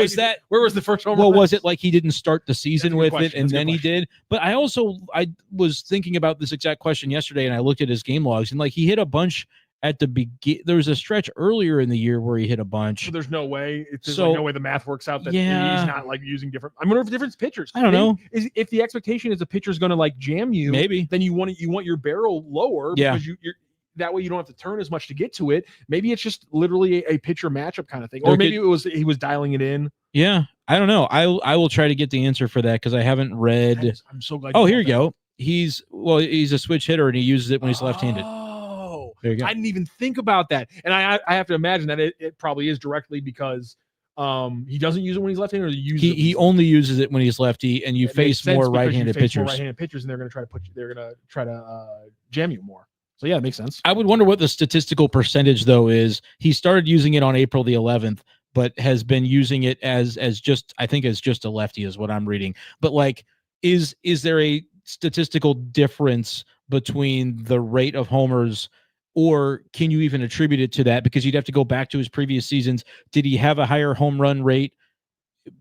where was the first home run? Well, was it like he didn't start the season with it and then he did? But I was thinking about this exact question yesterday, and I looked at his game logs, and like he hit a bunch at the begin. There was a stretch earlier in the year where he hit a bunch. So there's no way. There's no way the math works out that he's not like using different. I wonder if different pitchers. I don't know. If the expectation is a pitcher's going to like jam you, maybe then you want your barrel lower because you're that way you don't have to turn as much to get to it. Maybe it's just literally a pitcher matchup kind of thing, or maybe he was dialing it in. Yeah, I don't know. I will try to get the answer for that because I haven't read. I'm so glad. Oh, here you go. He's a switch hitter and he uses it when he's left-handed. There you go. I didn't even think about that. And I have to imagine that it probably is directly because he doesn't use it when he's left-handed, or he only uses it when he's lefty, and you face more right-handed pitchers. Right-handed pitchers, and they're going to try to jam you more. So yeah, it makes sense. I would wonder what the statistical percentage though is. He started using it on April the 11th, but has been using it as just a lefty is what I'm reading. But like, is there a statistical difference between the rate of homers? Or can you even attribute it to that? Because you'd have to go back to his previous seasons. Did he have a higher home run rate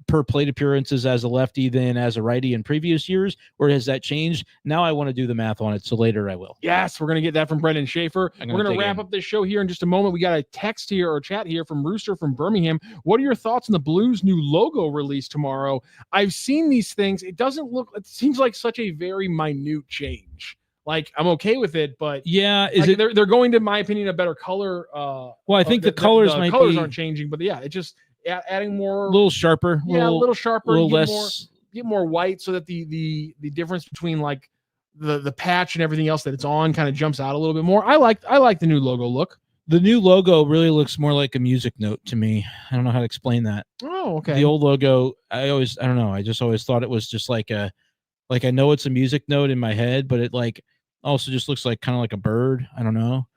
per plate appearances as a lefty than as a righty in previous years? Or has that changed? Now I want to do the math on it, so later I will. Yes, we're going to get that from Brenden Schaeffer. We're going to wrap up this show here in just a moment. We got a text here or chat here from Rooster from Birmingham. What are your thoughts on the Blues' new logo release tomorrow? I've seen these things. It seems like such a very minute change. Like, I'm okay with it, but yeah, they're going to, in my opinion, a better color. Well, I think the colors aren't changing, but yeah, it just adding more, a little sharper, a little sharper, a little less, get more white, so that the difference between like the patch and everything else that it's on kind of jumps out a little bit more. I like the new logo look. The new logo really looks more like a music note to me. I don't know how to explain that. Oh, okay. The old logo, I don't know. I just always thought it was just like I know it's a music note in my head, but it like also just looks like kind of like a bird. I don't know.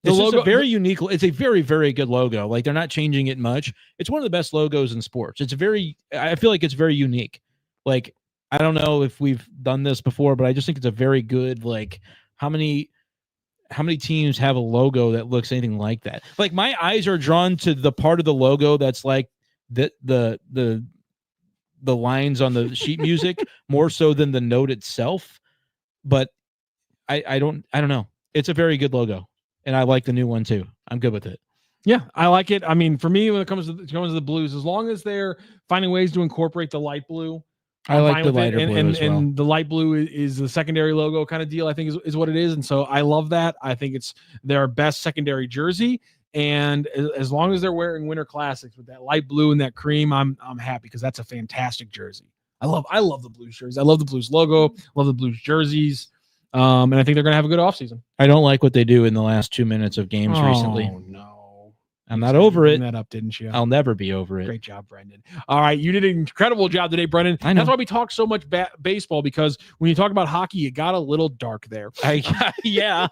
It's just a very unique. It's a very, very good logo. Like they're not changing it much. It's one of the best logos in sports. I feel like it's very unique. Like, I don't know if we've done this before, but I just think it's a very good, like, how many teams have a logo that looks anything like that? Like, my eyes are drawn to the part of the logo that's like the lines on the sheet music more so than the note itself. But I don't know. It's a very good logo. And I like the new one too. I'm good with it. Yeah, I like it. I mean, for me, when it comes to the blues, as long as they're finding ways to incorporate the light blue, I like the lighter blue as well. And the light blue is the secondary logo kind of deal, I think is what it is. And so I love that. I think it's their best secondary jersey. And as long as they're wearing Winter Classics with that light blue and that cream, I'm happy because that's a fantastic jersey. I love the Blues jerseys. I love the Blues logo. Love the Blues jerseys. And I think they're going to have a good offseason. I don't like what they do in the last 2 minutes of games recently. Oh, no. I'm not over it. That up, didn't you? I'll never be over it. Great job, Brenden. All right, you did an incredible job today, Brenden. I know. That's why we talk so much baseball, because when you talk about hockey, it got a little dark there. Yeah.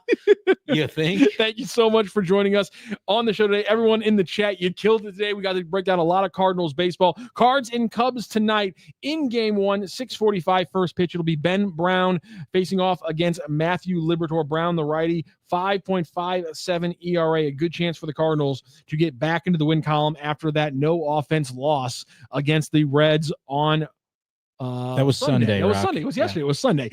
You think? Thank you so much for joining us on the show today. Everyone in the chat, you killed it today. We got to break down a lot of Cardinals baseball. Cards and Cubs tonight in game 1, 6:45 first pitch. It'll be Ben Brown facing off against Matthew Liberatore. Brown, the righty, 5.57 ERA. A good chance for the Cardinals to get back into the win column after that no offense loss against the Reds on that was Sunday. That was Sunday. It was yesterday. It was Sunday.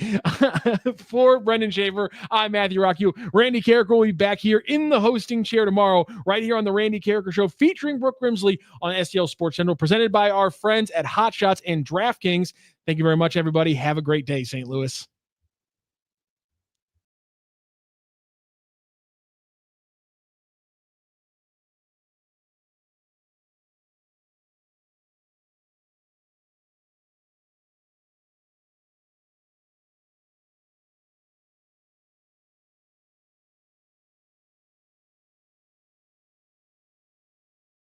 For Brenden Schaeffer, I'm Matthew Rocchio. Randy Carricker will be back here in the hosting chair tomorrow, right here on the Randy Carricker Show, featuring Brooke Grimsley on STL Sports Central, presented by our friends at Hot Shots and DraftKings. Thank you very much, everybody. Have a great day, St. Louis.